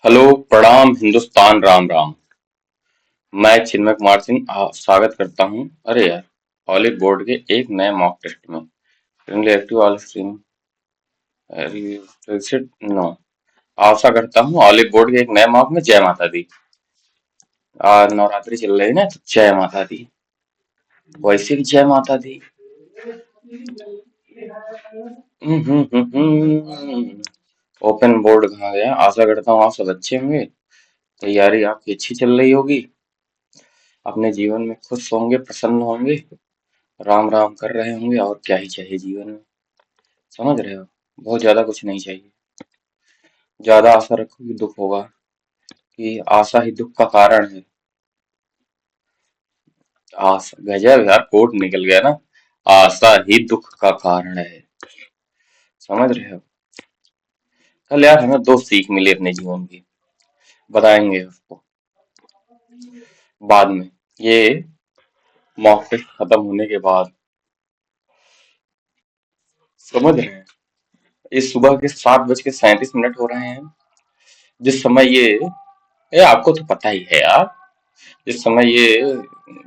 Hello प्रणाम हिंदुस्तान राम राम। मैं चिन्मय कुमार सिंह स्वागत करता हूं। अरे यार, ऑलिव बोर्ड के एक नए मॉक टेस्ट में रिलेटिव ऑल स्ट्रीम नो आशा करता हूं ऑलिव बोर्ड के एक नए मॉक में जय माता दी। नवरात्रि चल रही है ना, तो जय माता दी। वैसे भी जय माता दी। ओपन बोर्ड कहाँ गया? आशा करता हूँ आप सब अच्छे होंगे। तैयारी आपकी अच्छी चल रही होगी। अपने जीवन में खुश होंगे, प्रसन्न होंगे, राम राम कर रहे होंगे। और क्या ही चाहिए जीवन में? समझ रहे हो? बहुत ज्यादा कुछ नहीं चाहिए। ज्यादा आशा रखो कि दुख होगा, कि आशा ही दुख का कारण है। आशा, गजब यार, कोट निकल गया ना। आशा ही दुख का कारण है। समझ रहे हो? कल यार हमें दो सीख मिली अपने जीवन की, बताएंगे उसको बाद में। ये मॉक टेस्ट खत्म होने के बाद। समझ रहे हैं? इस सुबह के 7:37 हो रहे हैं। जिस समय ये आपको तो पता ही है यार, जिस समय ये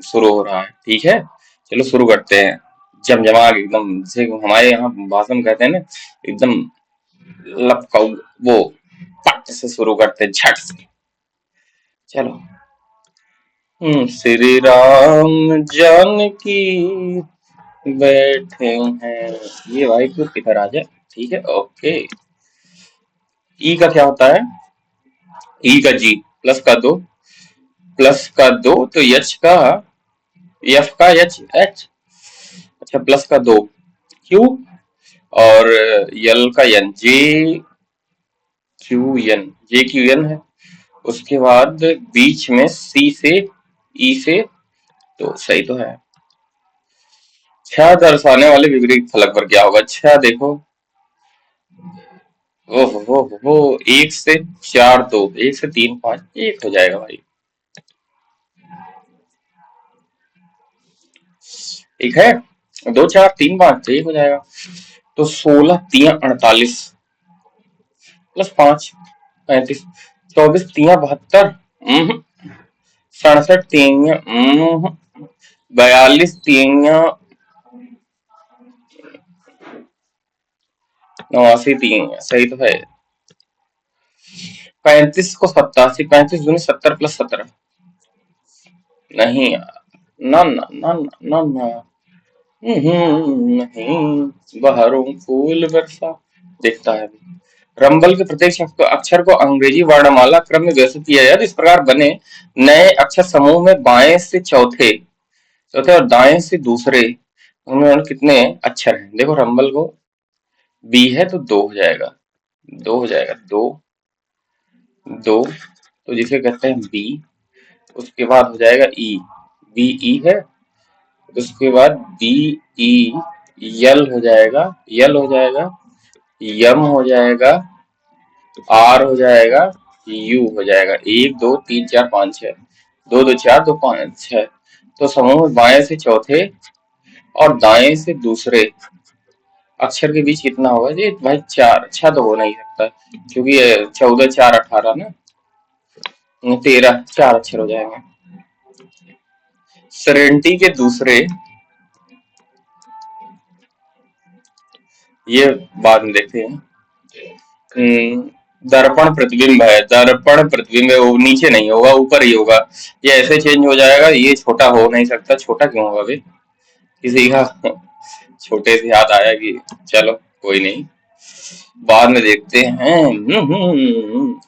शुरू हो रहा है। ठीक है, चलो शुरू करते हैं। जमजमा के एकदम, जैसे हमारे यहाँ भाषा में कहते हैं ना, एकदम लपका, वो पट से शुरू करते हैं, झट से। चलो। श्री राम जानकी बैठे हैं। ये भाई तू किधर आ जाए। ठीक है, ओके। ई का क्या होता है? ई का जी, प्लस का दो तो यच का, एफ का एच एच। अच्छा, प्लस का दो क्यू, और यल का एन, जे क्यू एन, जे क्यू एन है। उसके बाद बीच में सी से, ई से, तो सही तो है। छह दर्शाने वाले विपरीत फलक पर क्या होगा? छह देखो, ओहो हो, एक से चार दो, एक से तीन पांच, एक हो जाएगा भाई। एक है, दो चार तीन पांच, तो एक हो जाएगा। तो 16 3 48 प्लस पांच 35, 24 3 72, 67 3, 42 3, 89 3, सही तो है। 35 को 87, 35 दूनी 70 प्लस 17। नहीं यार, ना ना ना ना ना ना। नहीं, बहारों फूल बरसा दिखता है। रंबल के प्रत्येक अक्षर को अंग्रेजी वर्णमाला क्रम में व्यवस्थित किया जाए तो इस प्रकार बने। नए अक्षर समूह में बाएं से चौथे, चौथे और दाएं से दूसरे, उनमें कितने अक्षर हैं? देखो, रंबल को बी है तो दो हो जाएगा, दो हो जाएगा, दो दो, तो जिसे कहते हैं बी। उसके बाद हो जाएगा ई, बी ई है। उसके बाद बी ई, यल हो जाएगा, यल हो जाएगा, यम हो जाएगा, आर हो जाएगा, यू हो जाएगा। एक दो तीन चार पाँच छह, दो दो चार, दो पाँच छह। तो समूह बाएं से चौथे और दाएं से दूसरे अक्षर के बीच कितना होगा जी भाई? चार। अच्छा तो हो नहीं सकता, क्योंकि 14 4 18 ना, 13, चार अक्षर हो जाएंगे। सेरेंटी के दूसरे, ये बाद में देखते हैं। दर्पण प्रतिबिंब है, दर्पण प्रतिबिंब है, वो नीचे नहीं होगा, ऊपर ही होगा। ये ऐसे चेंज हो जाएगा, ये छोटा हो नहीं सकता। छोटा क्यों होगा भाई? किसी का छोटे से याद आया कि चलो कोई नहीं, बाद में देखते हैं।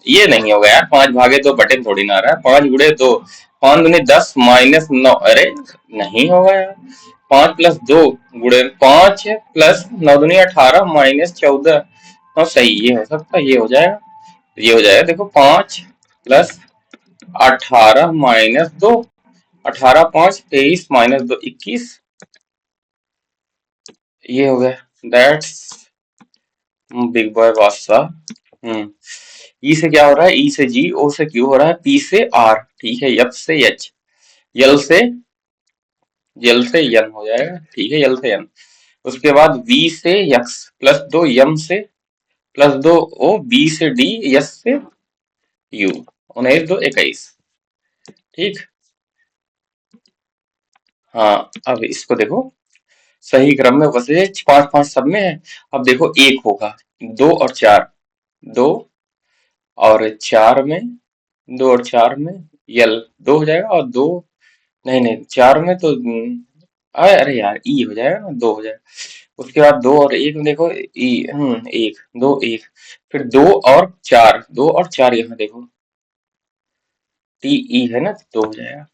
ये नहीं होगा यार, 5/2 थोड़ी ना आ रहा है। 5 गुणे 2, 5 दूनी 10 -9, अरे नहीं होगा यार। 5 + 2 गुणे 5 + 9 दूनी 18 -14। हाँ सही, ये हो सकता है, ये हो जाएगा, ये हो जाएगा। देखो, 5 + 18 - 2, 18 5 23 -2 21, ये हो गया। दैट्स बिग बॉय बादशाह। ई से क्या हो रहा है? ई से जी, ओ से क्यू हो रहा है, पी से आर, ठीक है, एफ से एच, यल से, यल से यन हो जाएगा, ठीक है, यल से यन। उसके बाद वी से यक्स, +2 यम से, +2 ओ, बी से डी, यस से यू। 19 2 21। ठीक। हाँ, अब इसको देखो, सही क्रम में वैसे 5 5 सब में है। अब देखो एक होगा, 2 और 4, 2 और 4 में, 2 और 4 में यल 2 हो जाएगा, और 2 नहीं नहीं 4 में तो अरे यार ई हो जाएगा ना, 2 हो जाएगा। उसके बाद 2 और 1 में देखो ई, 1 2 1, फिर 2 और 4, 2 और 4 यहाँ देखो, टी ई है ना, तो 2 हो जाएगा।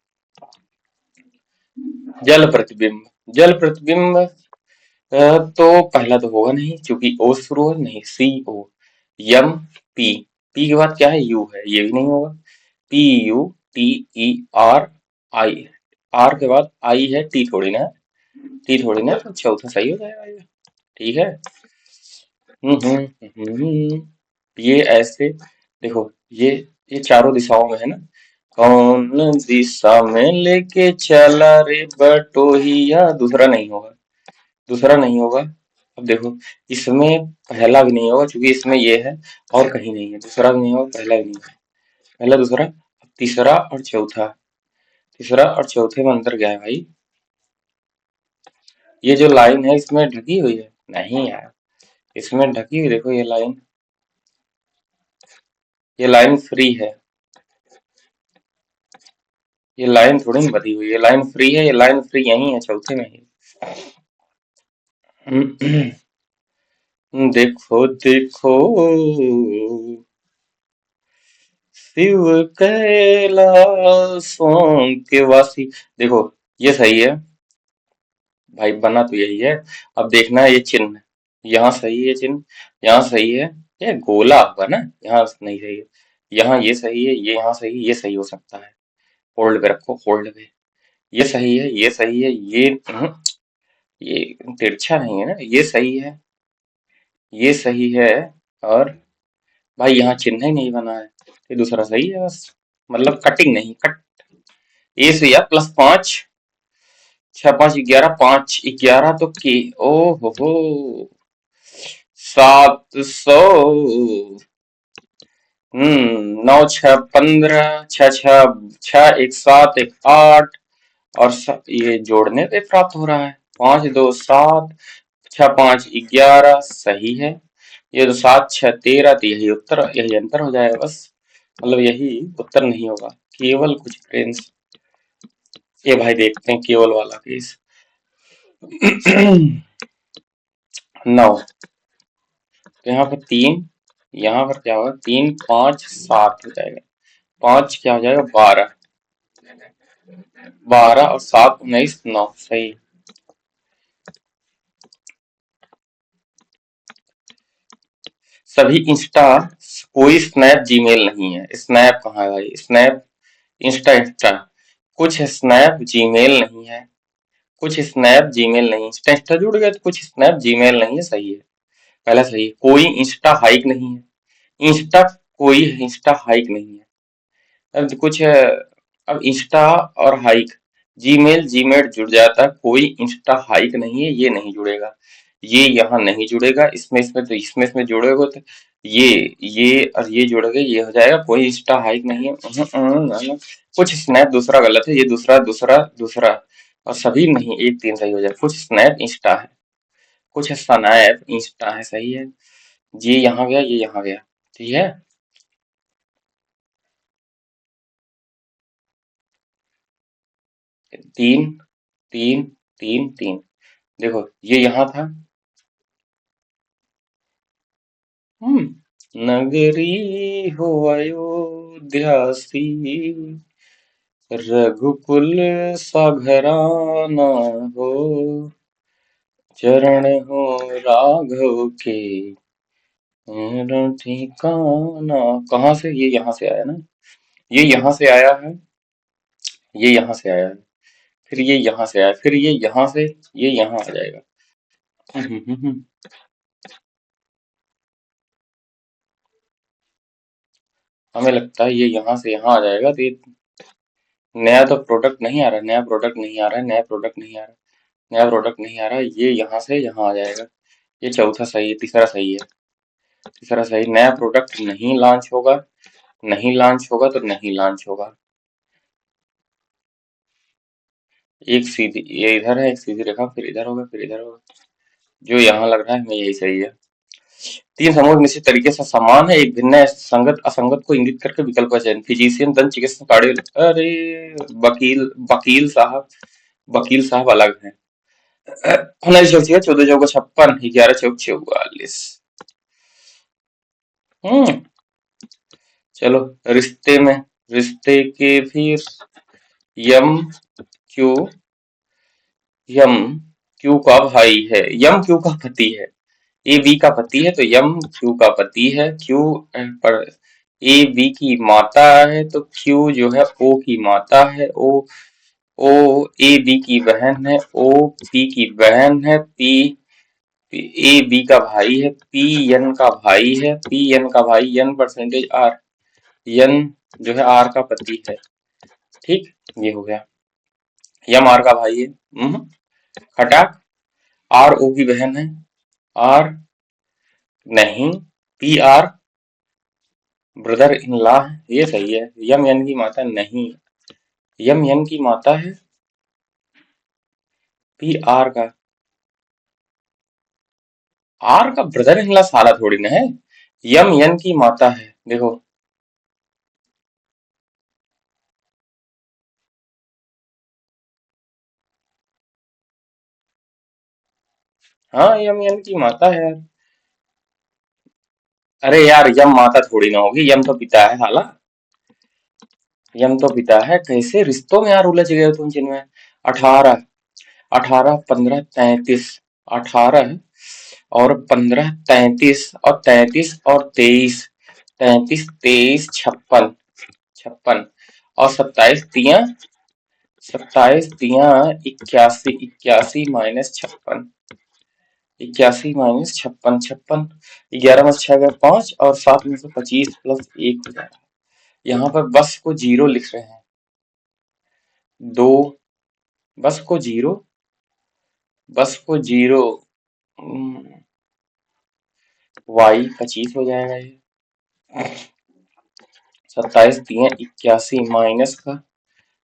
जल प्रतिबिंब, जल प्रतिबिंब तो पहला तो होगा नहीं, क्योंकि ओ से शुरू है, नहीं सी ओ। यम पी, पी के बाद क्या है, यू है, ये भी नहीं होगा। P U T E R I, R के बाद आई है, टी थोड़ी ना है, टी थोड़ी ना है, तो चौथा सही हो जाएगा ये। ठीक है। ये ऐसे देखो, ये चारों दिशाओं में है ना। कौन दिशा में लेके चला रे बटोहिया, दूसरा नहीं होगा, दूसरा नहीं होगा। अब देखो, इसमें पहला भी नहीं होगा, क्योंकि इसमें ये है और कहीं नहीं है, दूसरा भी नहीं होगा, पहला भी नहीं है। पहला दूसरा, अब तीसरा और चौथा, तीसरा और चौथे में अंतर क्या है भाई? ये जो लाइन है इसमें ढकी हुई है, नहीं यार, इसमें ढकी हुई, देखो ये लाइन फ्री है, ये लाइन थोड़ी ना बधी हुई है, लाइन फ्री है, ये लाइन फ्री यही है, चौथे में ही। देखो देखो शिव कैलाशों के वासी, देखो ये सही है भाई, बना तो यही है। अब देखना है ये चिन्ह, यहाँ सही है चिन्ह, यहाँ सही है, ये गोला होगा ना, यहाँ नहीं सही है। यहाँ ये सही है, ये यहाँ सही है, ये सही हो सकता है, होल्ड पे रखो, होल्ड पे। ये सही है, ये सही है, ये तिरछा नहीं है ना, ये सही है, ये सही है, और भाई यहाँ चिन्ह ही नहीं बना है, ये दूसरा सही है बस, मतलब कटिंग नहीं, कट। ए से या +5, 6 5 11, 5 11 तो के, ओ हो 700। 9 6 15, 6 6 6 1 7 1 8, और ये जोड़ने पे प्राप्त हो रहा है, 5 2 7, 6 5 11 सही है। ये तो 7 6 13, तो यही उत्तर, यही अंतर हो जाएगा बस, मतलब यही उत्तर नहीं होगा, केवल कुछ फ्रेंड्स। ये भाई देखते हैं केवल वाला केस। 9, तो यहाँ पर 3, यहाँ पर क्या होगा, 3 5 7 हो जाएगा, 5 क्या हो जाएगा, 12, 12 और 7 19 9 सही। सभी इंस्टा, कोई स्नैप जीमेल नहीं है, स्नैप कहाँ है भाई, स्नैप इंस्टा इंस्टा, कुछ स्नैप जीमेल नहीं है, कुछ स्नैप जीमेल नहीं, इंस्टा इंस्टा जुड़ गया तो कुछ स्नैप जीमेल नहीं है, सही है, पहला सही है। कोई इंस्टा हाइक नहीं है, इंस्टा, कोई इंस्टा हाइक नहीं है। अब कुछ अब इंस्टा और हाइक, जीमेल जीमेल जुड़ जाता, कोई इंस्टा हाइक नहीं है, ये नहीं जुड़ेगा, ये यहाँ नहीं जुड़ेगा, इसमें इसमें तो इसमें जुड़ेगा तो ये और ये जुड़ेगा, ये हो जाएगा, कोई इंस्टा हाइक नहीं है। कुछ स्नैप, दूसरा गलत है, ये दूसरा दूसरा दूसरा, और सभी नहीं, 1 3 सही हो जाए, कुछ स्नैप इंस्टा है, कुछ स्नैप इंस्टा है, सही है। ये यहाँ गया, ये यहाँ गया, ठीक है। 3 3 3 3, देखो ये यहाँ था। नगरी हो अयोध्या सी, रघुकुल सा घराना हो, चरण हो राघव के, मेरा ठिकाना। कहाँ से, ये यहाँ से आया ना, ये यहाँ से आया है, ये यहाँ से आया है, फिर ये यहाँ से आया, फिर ये यहाँ से, ये यहाँ आ जाएगा। हमें लगता है ये यहाँ से यहाँ आ जाएगा, तो ये नया तो प्रोडक्ट नहीं आ रहा, नया प्रोडक्ट नहीं आ रहा है, नया प्रोडक्ट नहीं आ रहा, नया प्रोडक्ट नहीं आ रहा, ये यहाँ से यहाँ आ जाएगा। ये चौथा सही है, तीसरा सही है, तीसरा सही, नया प्रोडक्ट नहीं लॉन्च होगा, नहीं लॉन्च होगा तो नहीं लॉन्च होगा। एक सीधी, ये इधर है, एक सीधी रेखा, फिर इधर होगा, फिर इधर होगा। जो यहाँ लग रहा है हमें यही सही है। तीन समूह निश्चित तरीके से समान है, एक भिन्न है, संगत असंगत को इंगित करके विकल्प का चयन। फिजिशियन, दंत चिकित्सक, अरे वकील, वकील साहब अलग हैं। 19 14 11 44। हम्म चलो, रिश्ते में, रिश्ते के फिर यम क्यू, यम क्यू का भाई है, यम क्यू का पति है। ए बी का पति है तो यम क्यू का पति है। क्यू पर ए बी की माता है तो क्यू जो है ओ की माता है। ओ ए बी की बहन है, ओ पी की बहन है। पी ए बी का भाई है, पी एन का भाई है, पी एन का भाई, एन परसेंटेज आर, एन जो है आर का पति है। ठीक, ये हो गया। यम आर का भाई है। खटाक, आर ओ की बहन है। आर नहीं, P R brother in law है, ये सही है। यम एन की माता नहीं, यम एन की माता है। पी आर का ब्रदर इन लॉ साला थोड़ी ना है। यम एन की माता है, देखो। हाँ, यम एन की माता है यार। अरे यार, यम माता थोड़ी ना होगी, यम तो पिता है साला। यम तो पिता है, कैसे रिश्तों में यार उलझ गए हो तुम जिनमें। 18, 18 15 33, 18 और 15 33, और 33 और 23, 33 23 56, 56 और 27 तिया 81, 81 माइनस 56, 81 माइनस 56, 56, 11 में 6 गए 5, और 7 में से 25 प्लस 1 हो जाएगा। यहाँ पर बस को जीरो लिख रहे हैं। दो, बस को जीरो, बस को जीरो, वाई 25 हो जाएगा ये। 27 तिया 81 माइनस का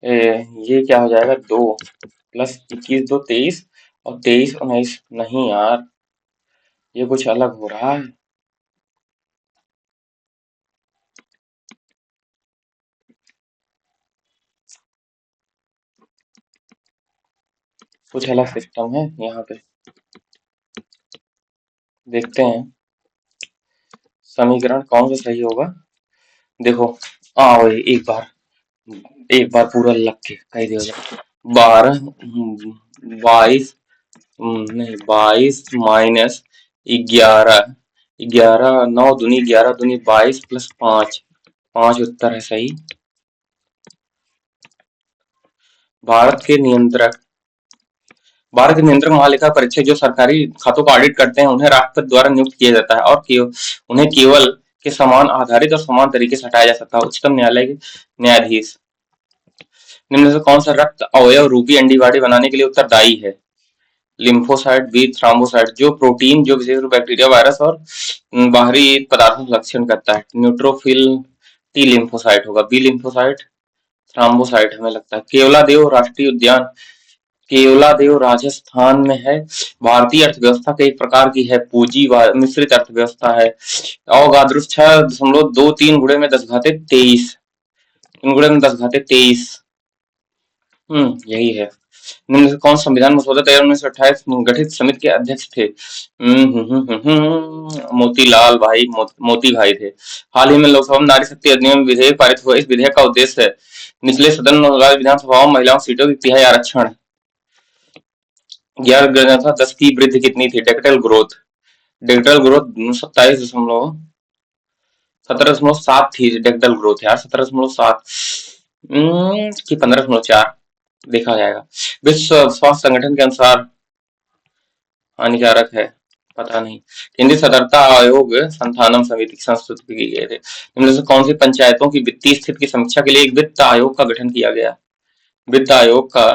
ये क्या हो जाएगा, 2 प्लस 21 2 23, और 23 19, नहीं यार, ये कुछ अलग हो रहा है। कुछ अलग सिस्टम है यहाँ पे, देखते हैं समीकरण कौन सा सही होगा। देखो, आओ एक बार पूरा लग के कह दिया। 12 22, नहीं 22 माइनस 11, 11 9 दूनी 11 दूनी 22 प्लस 5, 5 उत्तर है सही। भारत के नियंत्रक, भारत के नियंत्रक महालेखा परीक्षक जो सरकारी खातों का ऑडिट करते हैं, उन्हें राष्ट्रपति द्वारा नियुक्त किया जाता है, और उन्हें केवल के समान आधारित और समान तरीके से हटाया जा सकता है। उच्चतम न्यायालय के न्यायाधीश। निम्न में से कौन सा रक्त अवयव रूपी एंटीबॉडी बनाने के लिए उत्तरदायी है। लिम्फोसाइट, बी थ्रोम्बोसाइट, जो प्रोटीन, जो विशेष रूप बैक्टीरिया, वायरस और बाहरी पदार्थों का लक्षण करता है। न्यूट्रोफिल, टी लिम्फोसाइट होगा। बी लिम्फोसाइट, थ्रोम्बोसाइट हमें लगता है। केवलादेव राष्ट्रीय उद्यान, केवलादेव राजस्थान में है। भारतीय अर्थव्यवस्था कई प्रकार की है, पूंजी मिश्रित अर्थव्यवस्था है। अवगाद्रुस 6.23 गुणे में 10 घाते 23, गुणे में 10 घाते 23। यही है। निम्न से कौन संविधान मसौदा तैयार 1928 गठित समिति के अध्यक्ष थे। मोतीलाल भाई, मोती भाई थे। हाल ही में लोकसभा में नारी शक्ति अधिनियम विधेयक पारित हुआ। इस विधेयक का उद्देश्य है निचले सदन और राज्य विधानसभाओं में महिलाओं सीटों की तिहाई आरक्षण। 11 की वृद्धि कितनी थी। डेक्टल ग्रोथ, डेक्टल ग्रोथ 17.7 थी। डेक्टल ग्रोथ यार 17.7 की 15.4 देखा जाएगा। विश्व स्वास्थ्य संगठन के अनुसार हानिकारक है, पता नहीं। केंद्रीय सतर्कता आयोग संथानम समिति की संस्तुति की गए थे। इनमें से कौन सी पंचायतों की वित्तीय स्थिति की समीक्षा के लिए एक वित्त आयोग का गठन किया गया। वित्त आयोग का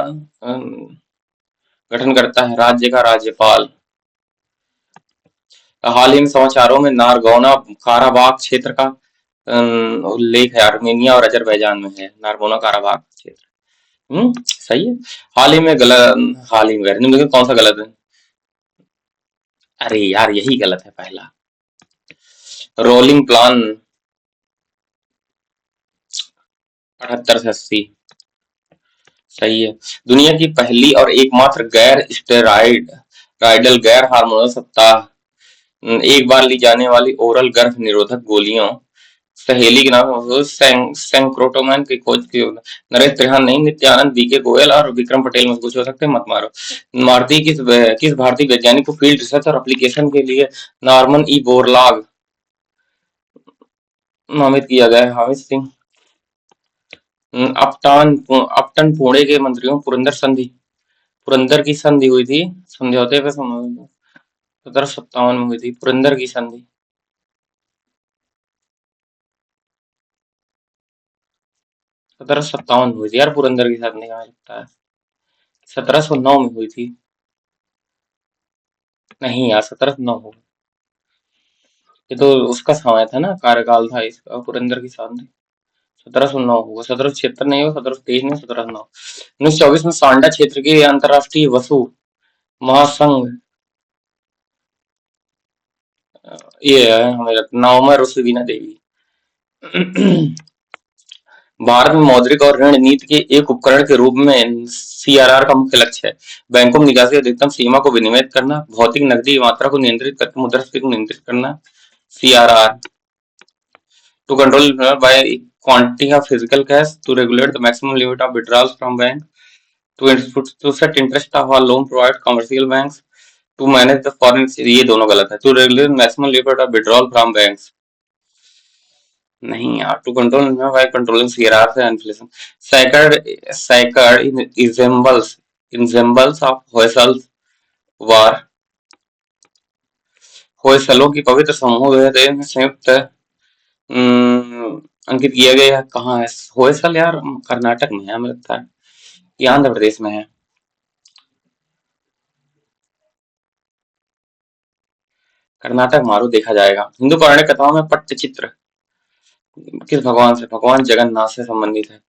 गठन करता है राज्य का राज्यपाल। हाल ही में समाचारों में नारगौना काराबाग क्षेत्र का उल्लेख है आर्मेनिया और अजरबैजान में है, नागोर्नो काराबाख क्षेत्र। सही है। हाल ही में गलत, हाल ही में निम्न में कौन सा गलत है? अरे यार यही गलत है पहला। रोलिंग प्लान 78 से 80। सही है। दुनिया की पहली और एकमात्र गैर स्टेरॉइड राइडल गैर हार्मोनल सप्ताह, एक बार ली जाने वाली ओरल गर्भ निरोधक गोलियों सहेली के नाम सेंक्रोटोमैन की खोज की। नरेश त्रिहान नहीं, नित्यानंद, बीके गोयल और विक्रम पटेल में कुछ हो सकते हैं, मत मारो। मारुति किस भारतीय वैज्ञानिक को फील्ड रिसर्च और एप्लीकेशन के लिए नॉर्मन ई बोरलाग नामित किया गया है? हामिद सिंह। अपटन पुणे के मंत्रियों पुरंदर की संधि हुई थी, समझौते पे 1757 में हुई थी पुरंदर की संधि। 1757 में हुई थी यार पुरंदर की संधि, कहाँ लगता है 1709 में हुई थी। नहीं यार 1709 हो, ये तो उसका समय था ना, कार्यकाल था इसका, पुरंदर की संधि। 1709 होगा, 1776 नहीं होगा, 1723 नहीं, 1709। 1924 में सांडा क्षेत्र के अंतर्राष्ट्रीय वसु महासंघ, ये है हमें लगता नाओमा रुसुविना देवी। भारत में मौद्रिक और ऋण नीति के एक उपकरण के रूप में सीआरआर का मुख्य लक्ष्य है बैंकों में निकासी अधिकतम सीमा को विनियमित करना, भौतिक नकदी मात्रा को नियंत्रित करके मुद्रास्फीति को नियंत्रित करना। CRR to control by quantity of physical cash, to regulate the maximum limit of withdrawals from bank, to set interest of a loan provided commercial banks, to manage the foreign, ये दोनों गलत है। to regulate maximum limit of withdrawal from banks नहीं यार, to control by controlling CRR से inflation. Sacred ensembles of Hoysalas वार, होयसलों की पवित्र समूह में संयुक्त अंकित किया गया कहाँ है? होयसल यार कर्नाटक में है हमें लगता है, ये आंध्र प्रदेश में है। कर्नाटक मारो, देखा जाएगा। हिंदू पौराणिक कथाओं में पट्टचित्र किस भगवान से? भगवान जगन्नाथ से संबंधित है।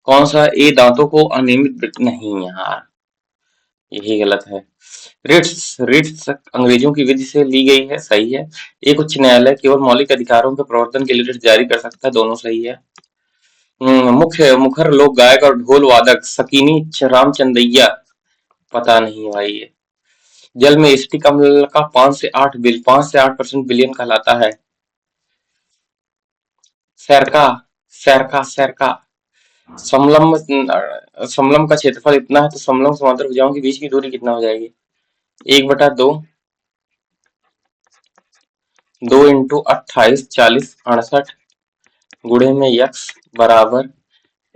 कौन सा? ए दांतों को अनियमित नहीं यार, यही गलत है। रिट्स अंग्रेजों की विधि से ली गई है, सही है। एक उच्च न्यायालय केवल मौलिक अधिकारों के प्रवर्तन के लिए रिट जारी कर सकता है, दोनों सही है। मुख्य मुखर लोक गायक और ढोल वादक सकीनी रामचंदैया, पता नहीं भाई ये। जल में स्टिक अम्ल का 5 से 8% बिलियन कहलाता है। सैरका सैरका सैरका समलम समलम का क्षेत्रफल इतना है तो समलम समांतर भुजाओं के बीच की दूरी कितना हो जाएगी? 1/2, 2 × 28 40 68 गुणे में यक्स बराबर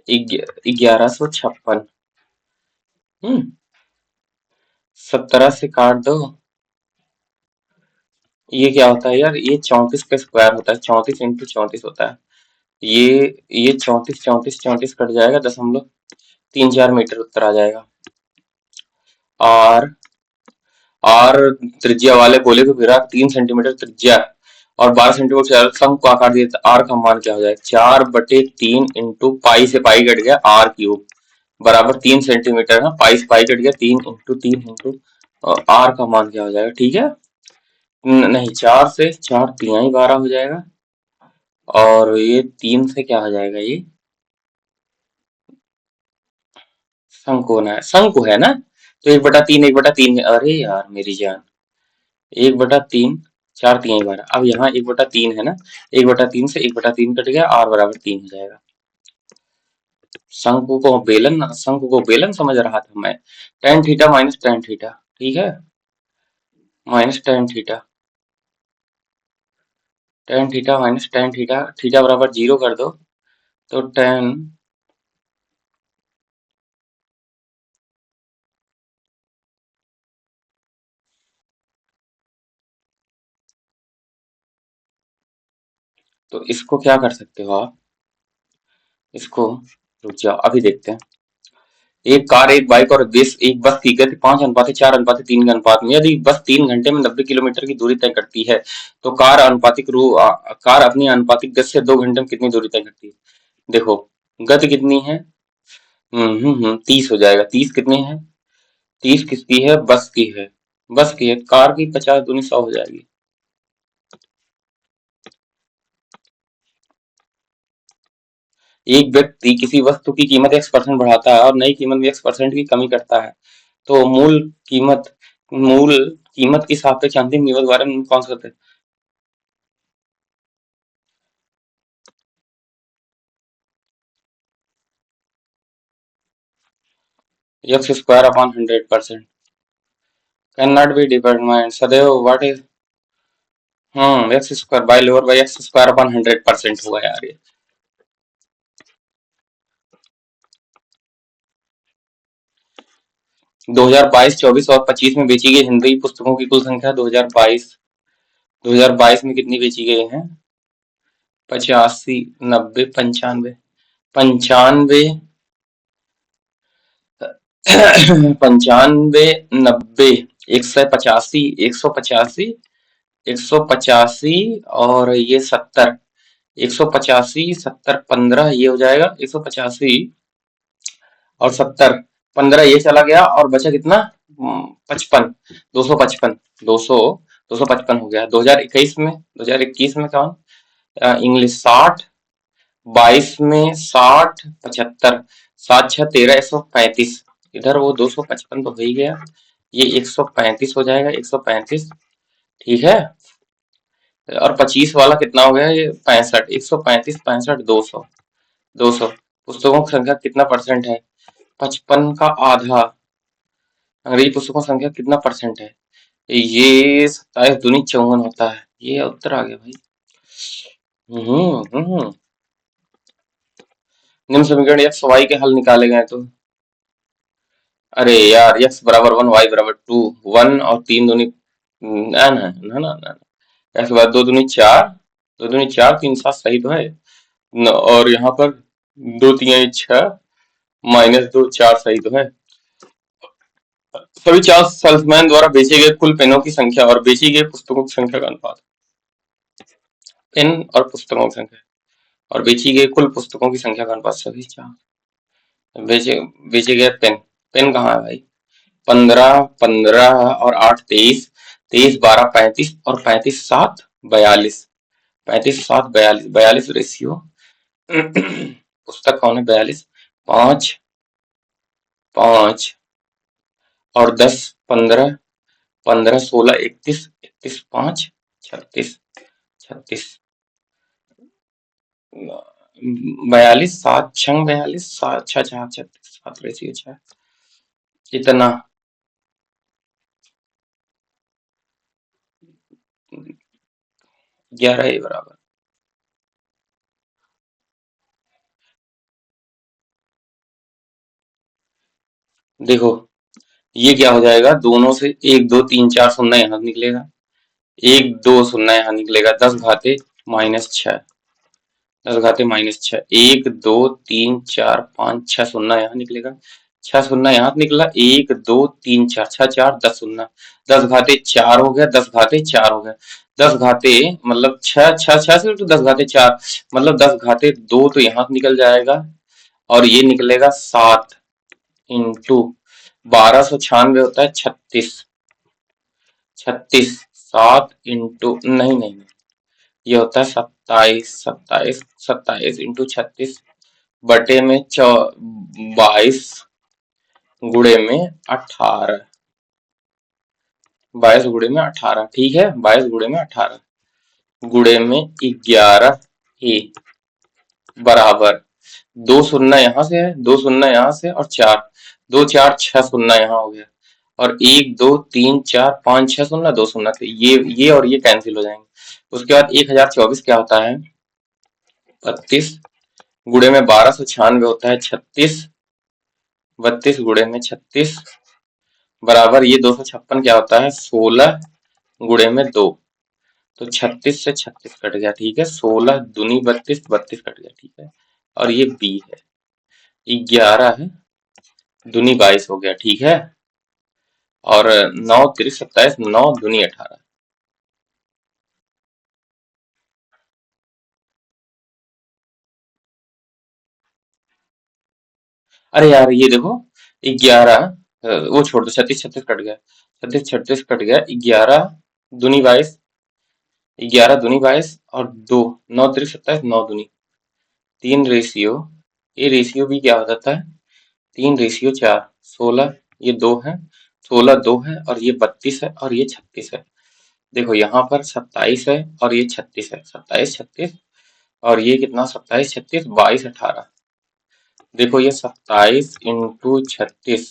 1156। 17 से काट दो, ये क्या होता है यार? ये 34 का स्क्वायर होता है, 34 × 34 होता है। ये 34 कट जाएगा, 0.34 मीटर उत्तर आ जाएगा। और त्रिज्या वाले गोले को घिरा 3 सेंटीमीटर त्रिज्या और 12 सेंटीमीटर शंख को आकार दिया, आर का मान क्या हो जाएगा? 4/3 इंटू पाई से पाई कट गया आर क्यूब बराबर 3 सेंटीमीटर है, पाई से पाई कट गया 3 इंटू आर का मान क्या हो जाएगा? ठीक है। नहीं, 4 से 4 तिहाई 12 हो जाएगा, और ये 3 से क्या हो जाएगा? ये शंकु है, शंकु है ना, तो 1/3 1/3। अरे यार मेरी जान, 1/3 4 तिहाई 12, अब यहाँ 1/3 है ना, 1/3 से 1/3 कट गया, आर बराबर 3 हो जाएगा। शंकु को बेलन समझ रहा था मैं। Tan theta minus tan theta, ठीक है, minus ten theta, tan theta minus tan theta, theta बराबर 0 कर दो तो टेन, तो इसको क्या कर सकते हो आप? इसको रुक जाओ, अभी देखते हैं। एक कार, एक बाइक और एक बस की गति 5:4:3 के अनुपात में। यदि बस 3 घंटे में 90 किलोमीटर की दूरी तय करती है तो कार अपनी आनुपातिक गति से 2 घंटे में कितनी दूरी तय करती है? देखो, गति कितनी है? 30 हो जाएगा। 30 कितनी है? 30 किसकी है? बस की है। बस की है। कार की 50 दूनी 100 हो जाएगी। एक व्यक्ति किसी वस्तु की कीमत X% बढ़ाता है और नई कीमत में X% की कमी करता है, तो मूल कीमत की सापेक्ष अंतिम कीमत के बारे में कौन सा है? X² upon 100% can not be determined सदैव what is X² by lower by X² upon 100% हुआ यार ये। 2022, 24 और 25 में बेची गई हिंदी पुस्तकों की कुल संख्या 2022 में कितनी बेची गई है? 85, 90, 95, 95, 95, 90, 185, 185, 185 और ये 70, 185, 70, 15 ये हो जाएगा। 185 और 70, 15 ये चला गया और बचा कितना? 55, 255, 255 हो गया। 2021 में कौन? इंग्लिश 60, 22 में 60, 75, 7 6 13, 135। इधर वो 255 तो हो ही गया, ये 135 हो जाएगा। 135 ठीक है। और 25 वाला कितना हो गया? ये 65, 135, 65, 200, 200। पुस्तकों की संख्या कितना परसेंट है? 55 का आधा। अंग्रेजी पुस्तकों की संख्या कितना परसेंट है? ये 27 दूनी 54 होता है। ये उत्तर आ गया भाई। निम्न समीकरण x y के हल निकाले गए तो अरे यार x बराबर 1 y बराबर 2, 1 और 3 दूनी ना ना ना ना ना x बराबर 2 दूनी 4, 2 दूनी 4, 3 7 सही तो है और यहाँ पर 2 3 6 -2 4 सही तो है। सभी 4 सेल्समैन द्वारा बेचे गए कुल पेनों की संख्या और बेची गई पुस्तकों की संख्या का अनुपात। पेन और पुस्तकों की संख्या और बेची गई कुल पुस्तकों की संख्या का अनुपात। सभी 4 बेचे बेचे गए पेन। पेन कहाँ है भाई? 15, 15 और 8 23, 23 12 35 और 35 7 42, 35 7 42, 42 रेशियो पुस्तक कौन है? 42, 5 5 और 10 15, 15 16 31, 31 5 36, 36 42, 7 6 42, 7 6 4 36, 7 रेशियो 6 कितना? 11 ही बराबर। देखो ये क्या हो जाएगा? दोनों से 1 2 3 4 शून्य यहाँ निकलेगा, 1 2 शून्य यहाँ निकलेगा। 10 घाते -6, 10 घाते -6, 1 2 3 4 5 6 शून्य यहाँ निकलेगा, 6 शून्य यहाँ निकला। 1 2 3 4, 6 4 10 शून्य, 10 घाते 4 हो गया, 10 घाते 4 हो गया। 10 घाते मतलब 6 6 6 से तो 10 घाते 4 मतलब 10 घाते 2 तो यहाँ निकल जाएगा और ये निकलेगा 7 इंटू 1296 होता है 36, 36 7 इंटू नहीं नहीं नहीं ये होता है 27, 27, 27 इंटू 36 बटे में 22 गुणे में 18, 22 गुणे में 18 ठीक है। 22 गुणे में 18 गुणे में 11 ए बराबर 2 शून्य यहाँ से है, 2 शून्य यहाँ से और 4, 2 4 6 शून्य यहाँ हो गया और 1 2 3 4 5 6 शून्य 2 शून्य थे। ये और ये कैंसिल हो जाएंगे। उसके बाद 1024 क्या होता है? 32 गुणे में 1296 होता है 36, 32 गुणे में 36 बराबर ये 256 क्या होता है? 16 गुणे में 2 तो 36 से 36 कट गया ठीक है। 16 दूनी 32, 32 कट गया ठीक है। और ये बी है, 11 है दूनी 22 हो गया, ठीक है। और 9 3 27, 9 दूनी 18। अरे यार ये देखो, 11, वो छोड़ दो, 36 36 कट गया, 36 36 कट गया, 11 दूनी 22, 11 दूनी 22 और 2, 9 3 27, 9 दूनी 3 रेशियो, ये रेशियो भी क्या हो जाता है, 3 रेशियो 4, 16, ये 2 है, 16 2 है, और ये 32 है, और ये 36 है। देखो यहाँ पर 27 है और ये 36 है, 27 36, और ये कितना, 27 36 22 18। देखो ये 27 इंटू 36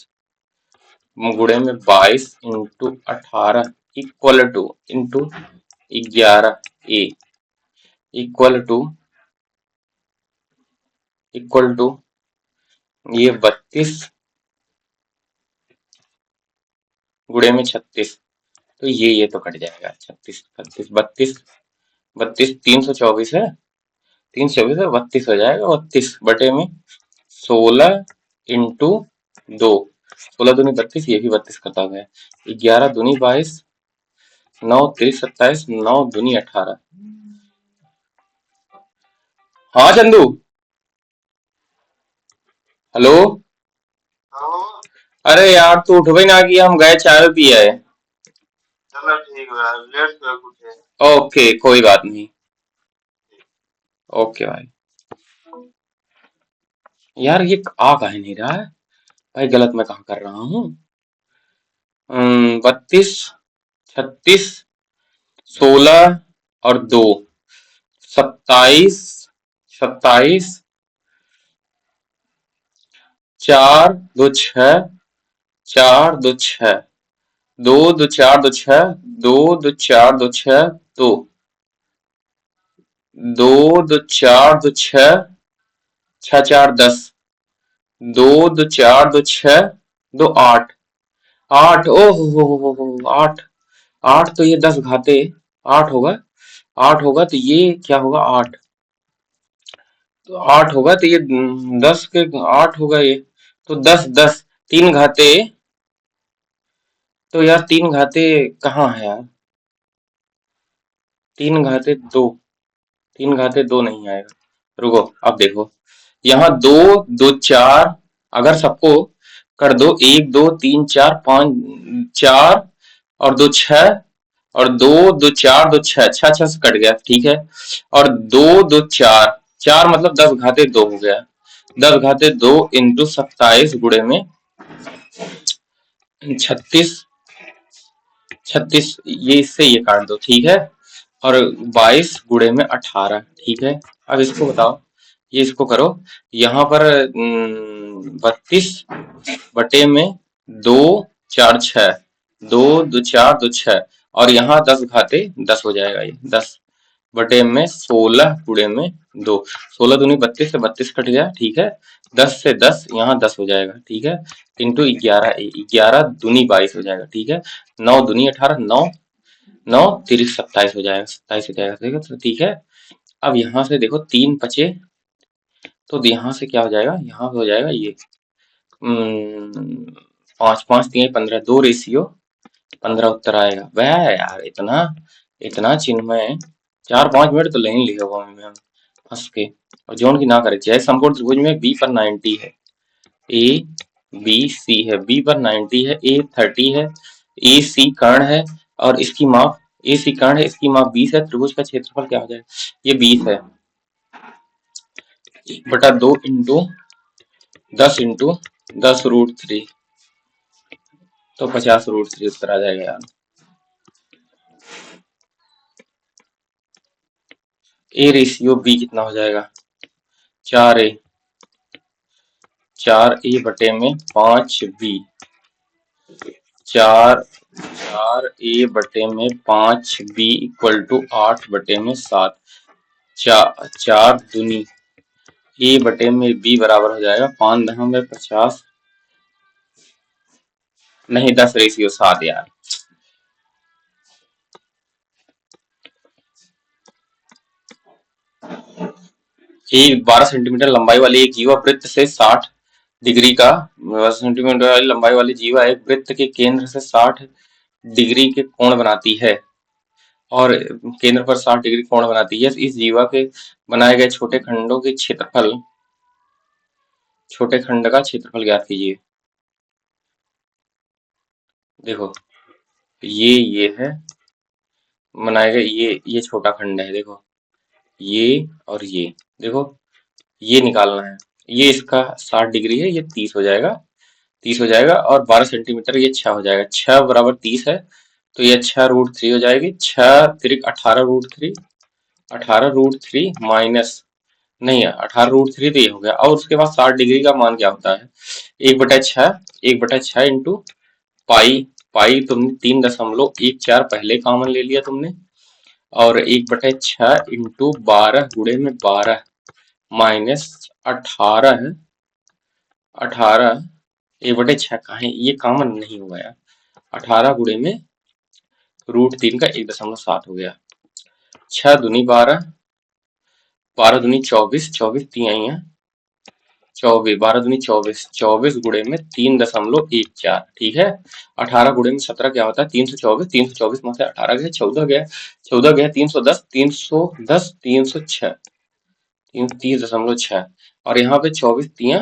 गुणे में 22 into 18 equal to, into 11 a, equal to, equal to, ये 32 गुणे में 36, तो ये तो कट जाएगा, 36 36 32, 32 324 है, 324 है, 32 हो जाएगा, 32 बटे में 16 इंटू 2, 16 दूनी 32, ये भी 32 करता गया, 11 दूनी 22, 9 3 27, 9 दूनी 18। हाँ चंदू, हेलो। अरे यार तू उठ भी ना किया, हम गए चाय पिया है। चलो ठीक है, लेट पे कुछ। ओके कोई बात नहीं। ओके भाई। यार ये आ काहे नहीं रहा है भाई, गलत मैं कहाँ कर रहा हूँ। 32 36 16 और 2, 27 27, 4 2 6, 4 2 6, 2 2 4 2 6, 2 2 4 2 6, 2 2 2 4 2 6, 6 4 10, 2 2 4 2 6, 2 8, 8 ओ हो 8, 8 तो ये 10 घाते 8 होगा, 8 होगा तो ये क्या होगा, 8, तो 8 होगा तो ये 10 के 8 होगा ये, तो 10 10, 3 घाते, तो यार 3 घाते कहाँ है यार, 3 घाते 2, 3 घाते 2 नहीं आएगा, रुको अब देखो, यहाँ 2 2 4, अगर सबको कर दो, 1 2 3 4 5, 4 और 2 6, और 2 2 4 2 6, 6 6 से कट गया, ठीक है। और 2 2 4, 4 मतलब 10 घाते 2 हो गया, 10 घाते 2 इंटू 27 गुणे में 36, 36 ये इससे ये काट दो, ठीक है। और 22 गुणे में 18, ठीक है। अब इसको बताओ, ये इसको करो, यहाँ पर 32 बटे में 2 4 6, 2 2 4 2 6, और यहाँ 10 घाते 10 हो जाएगा, ये 10 बटे में 16 गुणे में 2, 16 दूनी 32 से 32 कट गया, ठीक है। 10 से 10 यहाँ 10 हो जाएगा, ठीक है। इंटू 11, 11 दूनी 22 हो जाएगा, ठीक है। 9 दूनी 18, 9 9 30 27 हो जाएगा, 27 हो जाएगा, ठीक है, तो ठीक है। अब यहाँ से देखो 3 बचे, तो यहाँ से क्या हो जाएगा, यहाँ हो जाएगा ये 5 5 3 15, 2 रेशियो 15 उत्तर आएगा। वह यार इतना इतना चिन्मय, 4 5 मिनट तो नहीं लिखा हुआ मैं फंस के। और जोन की ना करे, जय समकोण त्रिभुज में बी पर 90 है, ए बी सी है, बी पर 90 है, ए 30 है, ए सी कर्ण है, और इसकी माप, ए सी कर्ण है, इसकी माप 20 है, त्रिभुज का क्षेत्रफल क्या हो जाएगा, ये 20 है, 1/2 इंटू 10 इंटू 10√3, तो 50√3 उत्तर आ जाएगा यार। ए रेशियो बी कितना हो जाएगा, 4 ए, 4 ए बटे में 5 बी, 4 ए बटे में 5 बी इक्वल टू 8 बटे में 7, 4 दूनी, ए बटे में बी बराबर हो जाएगा 5 में 50, नहीं 10 रेशियो 7 यार। एक 12 सेंटीमीटर लंबाई वाली एक युवा वृत्त से 60 डिग्री का 10 सेंटीमीटर वाली लंबाई वाली जीवा एक वृत्त के केंद्र से 60 डिग्री के कोण बनाती है, और केंद्र पर 60 डिग्री कोण बनाती है। इस जीवा के बनाए गए छोटे खंड का क्षेत्रफल ज्ञात कीजिए। देखो, ये है बनाए गए, ये छोटा खंड है, देखो ये और ये, देखो ये निकालना है। ये इसका 60 डिग्री है, ये 30 हो जाएगा, 30 हो जाएगा, और 12 सेंटीमीटर ये 6 हो जाएगा। 6 बराबर 30 है, तो ये 6√3 हो जाएगी। 6 × 18√3, 18√3 माइनस, नहीं है 18√3 तो ये हो गया। और उसके बाद 60 डिग्री का मान क्या होता है? 1/6, 1/6 इंटू पाई। पाई तुमने 3.14 पहले कॉमन ले लिया तुमने, और 1/6 इंटू 12 × 12 माइनस 18 है। 18, 1/6 कहाँ है, ये कॉमन नहीं हुआ यार। 18 × √3 का 1.7 हो गया। 6×2 = 12, 12×2 = 24, 24 तीन आई है 24, 12×2 = 24, 24 गुणे में 3.14, ठीक है। 18 गुणे में 17 क्या होता है? 324, 324 में से 18 गया 14 गया, 14 गया 310, 310, 306, 30.6, और यहाँ पे 24 तियां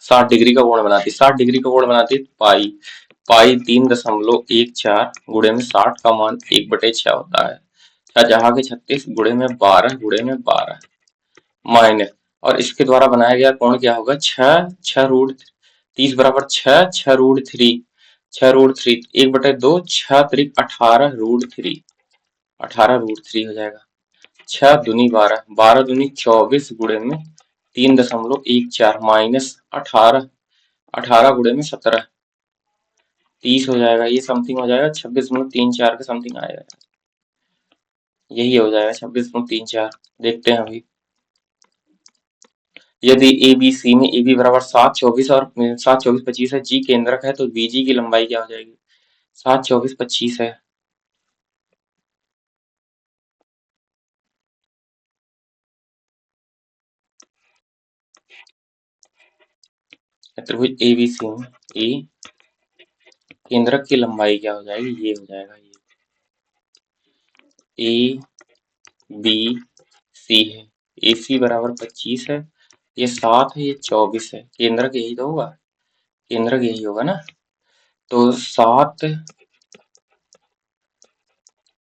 साठ डिग्री का कोण बनाती, 60 डिग्री का कोण बनाती पाई। पाई 3.14 गुणे में 60 का मान 1/6 होता है। जहाँ के 36 गुणे में 12 गुणे में 12 माइनस, और इसके द्वारा बनाया गया कोण क्या होगा? 6, 6√30 बराबर 6, 6√3, 6√3 1/2, 6×3 = 18√3, 18√3 हो जाएगा। 6×2 = 12, 12×2 = 24 गुणे में 3.14 माइनस 18, 18 गुणे में 17, 30 हो जाएगा। ये समथिंग हो जाएगा 26.34 के समथिंग आएगा, यही हो जाएगा 26.34। देखते हैं अभी। यदि ए बी सी में ए बी बराबर 7, 24 और 7, 24, 25 है, जी केंद्रक है, तो बीजी की लंबाई क्या हो जाएगी? 7, 24, 25 है। त्रिभुज ए बी सी में ए केंद्रक की लंबाई क्या हो जाएगी? ये हो जाएगा, ये ए बी सी है, ए सी बराबर 25 है, ये 7 है, ये 24 है। केंद्रक यही तो होगा, केंद्रक यही होगा ना। तो 7,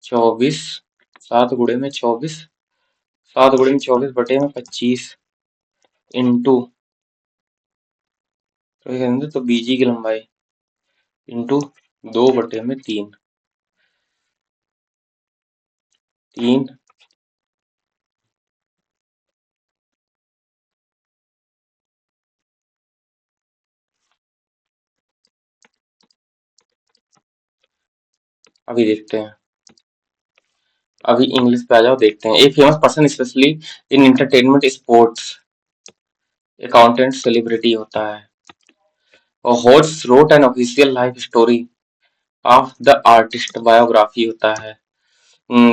24, 7 गुणे में 24, 7 गुणे में 24 बटे में 25 इंटू, तो बीजी की लंबाई इंटू 2/3, 3, अभी देखते हैं। अभी इंग्लिश पे आ जाओ, देखते हैं। A famous person specially in entertainment sports, accountant celebrity होता है। और host wrote an official life story of the artist, biography होता है।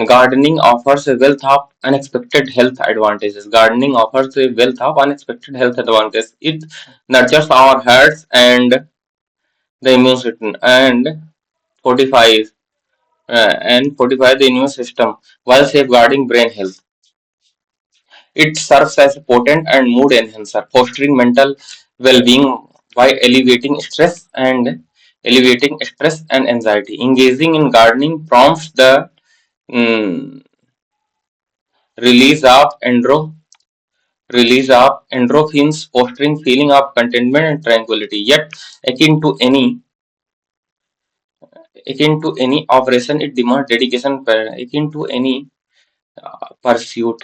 Gardening offers wealth of unexpected health advantages, gardening offers wealth of unexpected health advantage, it nurtures our health and the immune system and fortifies the immune system while safeguarding brain health. It serves as a potent and mood enhancer, fostering mental well-being by alleviating stress and anxiety. Engaging in gardening prompts the mm, release of endorphins, fostering feeling of contentment and tranquility. Yet, akin to any operation, it demands dedication. Akin to any pursuit,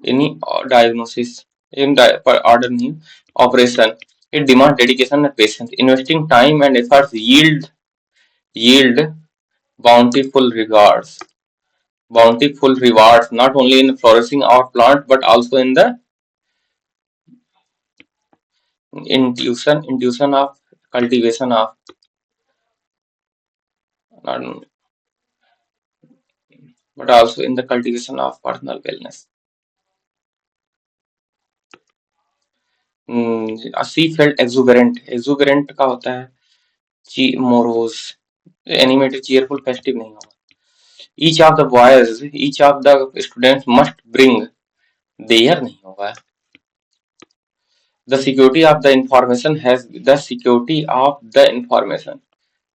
any diagnosis, in order नहीं, operation, it demands dedication and patience. Investing time and efforts yield bountiful rewards. Bountiful rewards not only in flourishing our plant but also in the intuition of cultivation of not, but also in the cultivation of personal wellness. C felt exuberant, exuberant का होता है morose, animated, cheerful, festive नहीं होगा. each of the students must bring their नहीं होगा. The security of the information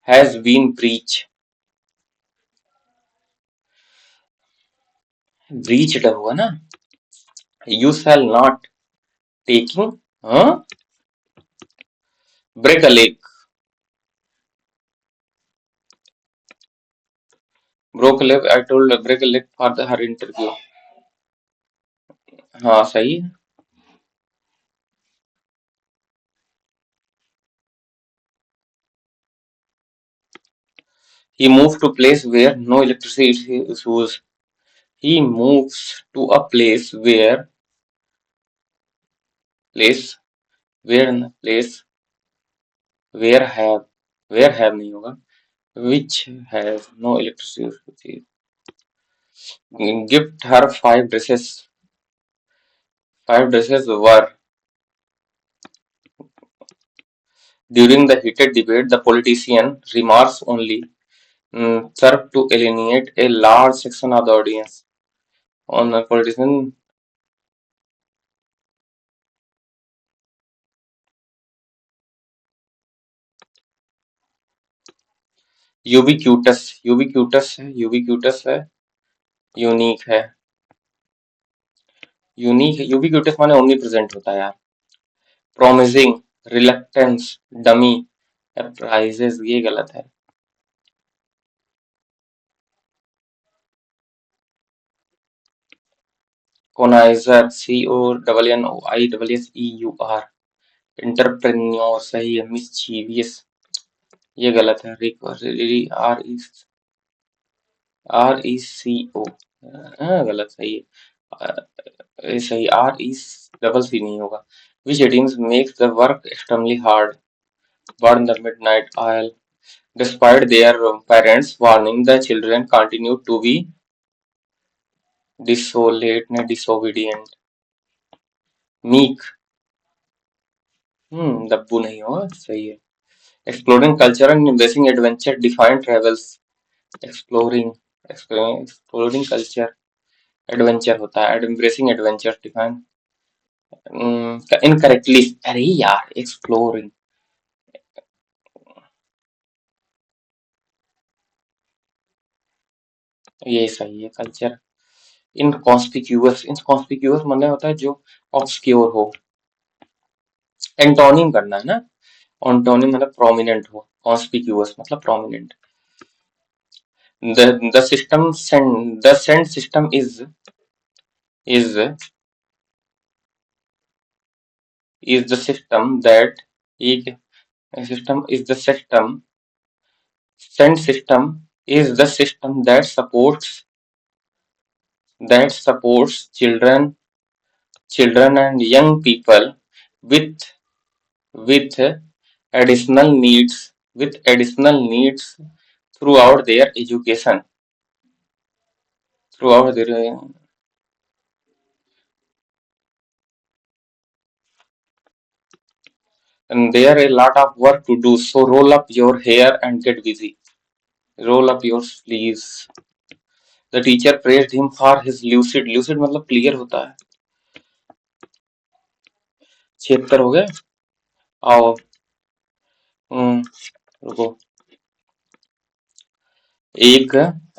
has been breached होगा ना. You shall not taking, huh? Break a leg, broke a leg. I told break a leg for her interview. हाँ सही है. He moved to place where no electricity issues. He moves to a place place where have नहीं होगा, which has no electricity. Gift her five dresses. Five dresses were. During the heated debate, the politician remarks only served to alienate a large section of the audience. On a politician, ubiquitous है, unique है. ubiquitous माने omni present होता है यार. Promising, reluctance, dummy, apprises, ये गलत है. Connoisseur, CONNISEUR. Entrepreneur सही है. Mischievous, ये गलत है. RECO, हाँ गलत. सही है. ये सही. डबल सी नहीं होगा. Which 18 makes the work extremely hard. Burn the midnight oil. Despite their parents' warning, the children continue to be disobedient. Meek, दब्बू नहीं होगा. सही है. Exploring culture and embracing adventure define travels. Exploring culture, adventure होता है. Embracing adventure define incorrectly. अरे यार, exploring. ये सही है. कल्चर. इनकॉन्स्पिक्यूअस माने होता है जो ऑब्सक्योर हो. एंटोनिम करना है ना. एंटोनिम मतलब प्रोमिनेंट हो. कॉन्स्पिक्यूअस मतलब prominent. The scent system is the system that एक system is the system scent system is the system that supports children and young people with with additional needs throughout their education, throughout their. And there a lot of work to do, so roll up your hair and get busy. Roll up your sleeves. The teacher praised him for his lucid मतलब clear होता है. 76 हो गए. आओ. रुको.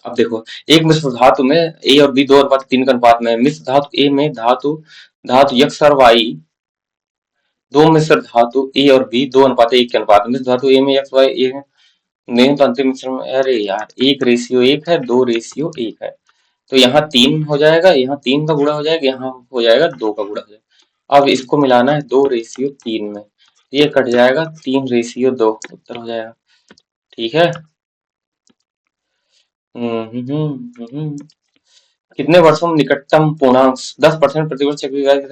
अब देखो, एक मिश्र धातु में ए और बी 2:3 के अनुपात में. मिश्र धातु ए में धातु यक्ष और वाई. दो मिश्र धातु ए और बी 2:1 के अनुपात में. मिश्र धातु ए में यक्ष वाई ए नहीं तो अंतिम मिश्रण में. अरे यार, 1:1 है, 2:1 है. तो यहाँ 3 हो जाएगा, यहाँ 3 का गुणा हो जाएगा, यहाँ हो जाएगा 2 का गुणा हो जाएगा. अब इसको मिलाना है 2:3 में. ये कट जाएगा 3:2. उत्तर हो जाएगा. ठीक है. कितने वर्षों में निकटतम पूर्णांक 10% प्रतिवर्ष चक्रीय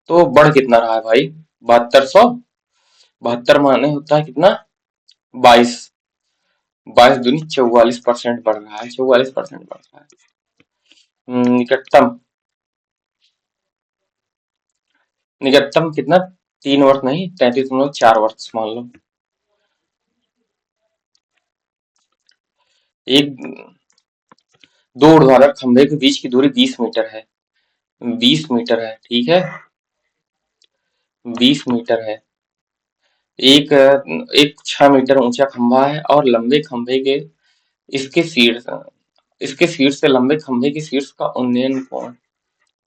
तो बढ़ कितना रहा है भाई. 7200. 72 माने होता है कितना, 22, 22 दूनी 44% बढ़ रहा है, 44% बढ़ रहा है। निकटतम, निकटतम कितना? 3 वर्ष नहीं, 33.4 वर्ष मान लो। एक दो ऊर्ध्वाधर खंभे के बीच की दूरी 20 मीटर है। 20 मीटर है, ठीक है, 20 मीटर है। एक एक 6 मीटर ऊंचा खंभा है और लंबे खंभे के इसके शीर्ष इसके शीर्ष से लंबे खंभे के शीर्ष का उन्नयन कोण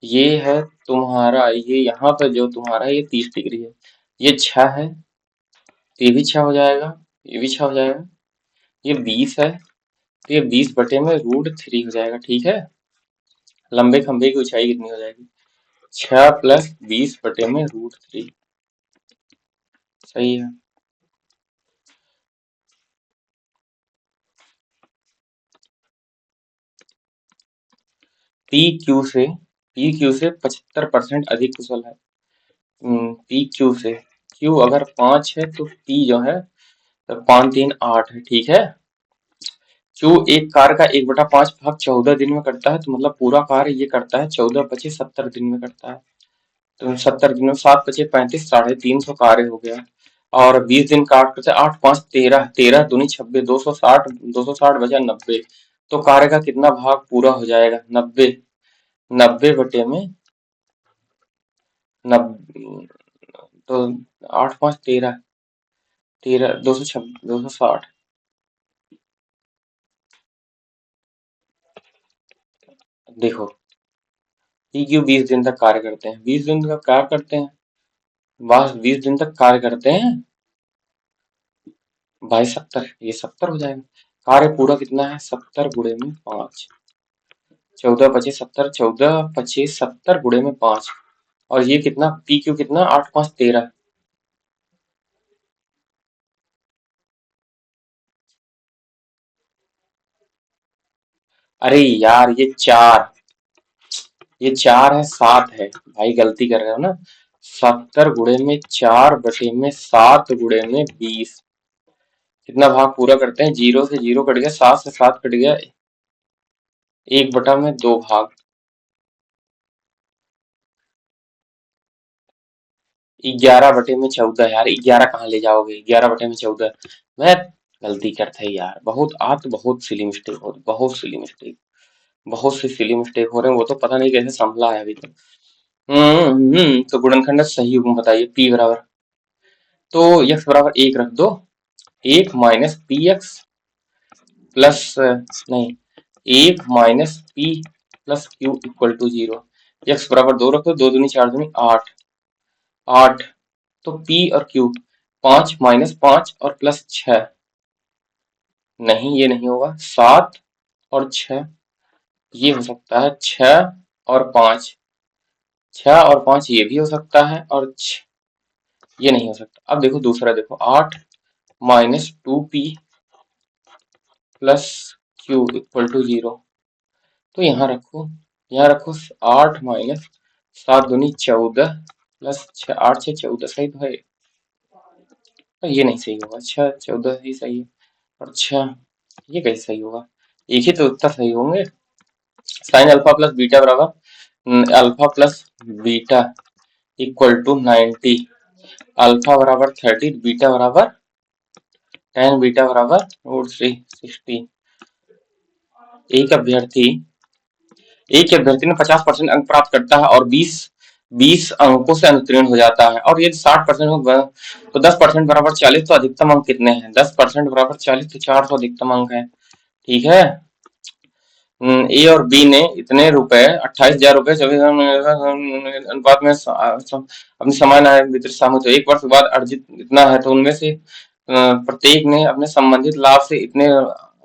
ये है तुम्हारा, ये यहाँ पर जो तुम्हारा ये 30 डिग्री है, ये 6 है, तो ये भी 6 हो जाएगा, ये भी 6 हो जाएगा, ये 20 है, तो ये 20/√3 हो जाएगा, ठीक है। लंबे खंभे की ऊंचाई कितनी हो जाएगी? 6 + 20/√3। सही है। पी क्यू से 75% अधिक कुशल है। पी क्यू से, क्यू अगर 5 है तो पी जो है तो 5 3 8 है, ठीक है। क्यू एक कार्य का 1/5 भाग 14 दिन में करता है, तो मतलब पूरा कार्य ये करता है 14 × 25 = 70 दिन में करता है। तो 70 दिन में 7 × 5 = 35, 350 कार्य हो गया। और 20 दिन काट करते 8 5 13, 13 दूनी 26, 260, 260 बचा 90। तो कार्य का कितना भाग पूरा हो जाएगा? 90, 90/में 90, तो 8 5 13, 13 226 260। देखो पी क्यू 20 दिन तक कार्य करते हैं, 20 दिन तक कार्य करते हैं, बस 20 दिन तक कार्य करते हैं भाई। 70, ये 70 हो जाएगा। कार्य पूरा कितना है? 70 गुणे में 5, 14 25 70, 14 25 70 गुणे में 5। और ये कितना? पी क्यू कितना? 8 5 13। अरे यार ये 4 है, 7 है भाई, गलती कर रहे हो ना। 70 गुणे में 4/7 गुणे में 20। कितना भाग पूरा करते हैं? 0 से 0 कट गया, 7 से 7 कट गया, 1/2 भाग। 11/14 यार, 11 कहाँ ले जाओगे? 11/14 मैं गलती करते है यार, बहुत आज तो बहुत सिली मिस्टेक हो रही, बहुत सिली मिस्टेक, बहुत सी सिली मिस्टेक हो रहे हैं, वो तो पता नहीं कैसे संभला है अभी तक। तो गुणनखंड सही हुक्म बताइए। पी बराबर, तो x बराबर 1 रख दो, 1 - पी एक्स प्लस, नहीं, 1 - P plus Q equal to 0। x बराबर 2 रखो, 2 दूनी 4 दूनी 8, 8। तो P और Q 5 - 5 और प्लस 6, नहीं ये नहीं होगा। 7 और 6, ये हो सकता है। 6 और 5, 6 और 5 ये भी हो सकता है, और ये नहीं हो सकता। अब देखो दूसरा, देखो 8 - 2P plus Q equal to 0। तो यहाँ रखो, यहाँ रखो 8 - 7 दूनी 14 प्लस 6, 8 6 14, सही तो है। और ये नहीं सही होगा, अच्छा 14 ही सही है। और अच्छा ये कैसे सही होगा? एक ही तो उत्तर सही होंगे। साइन अल्फा प्लस बीटा बराबर alpha plus beta equal to 90। Alpha बराबर 30, बीटा बराबर 10, बीटा बराबर √3 60। एक अभ्यर्थी एक अभ्यर्थी ने 50% अंक प्राप्त करता है और 20 अंकों से अनुत्तीर्ण हो जाता है, और यदि 60% तो 10% बराबर 40, तो अधिकतम अंक कितने हैं? 10% बराबर 40, तो 400 अधिकतम अंक है, ठीक है। ए और बी ने इतने रुपए 28,000 रुपए 24 अनुपात में अपनी समान आय वितरित सामूहिक, तो 1 वर्ष बाद अर्जित इतना है, तो उनमें से प्रत्येक ने अपने संबंधित लाभ से इतने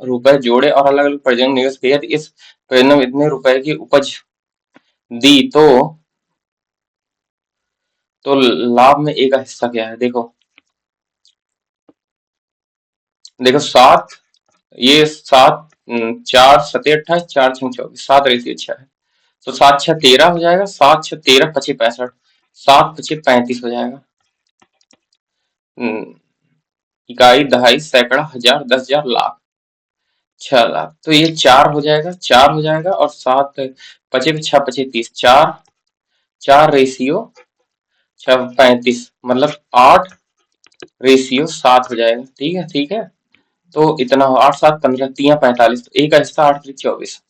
रुपए जोड़े और अलग अलग परियोजना में निवेश किया, इस परियोजना में इतने रुपए की उपज दी, तो लाभ में ए का हिस्सा क्या है? देखो, देखो 7, ये 7 4 7 28, 4 6 24, 7 रेशियो 6 है, तो 7 6 13 हो जाएगा, 7 6 13 25 65, 7 25 35 हो जाएगा। इकाई, दहाई, सैकड़ा, हजार, 10,000, लाख, 6 लाख। तो ये 4 हो जाएगा, 4 हो जाएगा, और 7 पचे, 6 पचे 30, 4, 4 रेशियो 6 35, मतलब 8 रेशियो 7 हो जाएगा। ठीक है, ठीक है। तो इतना हो, 8 7 15, 3 45, तो एक का हिस्सा 8 3 24।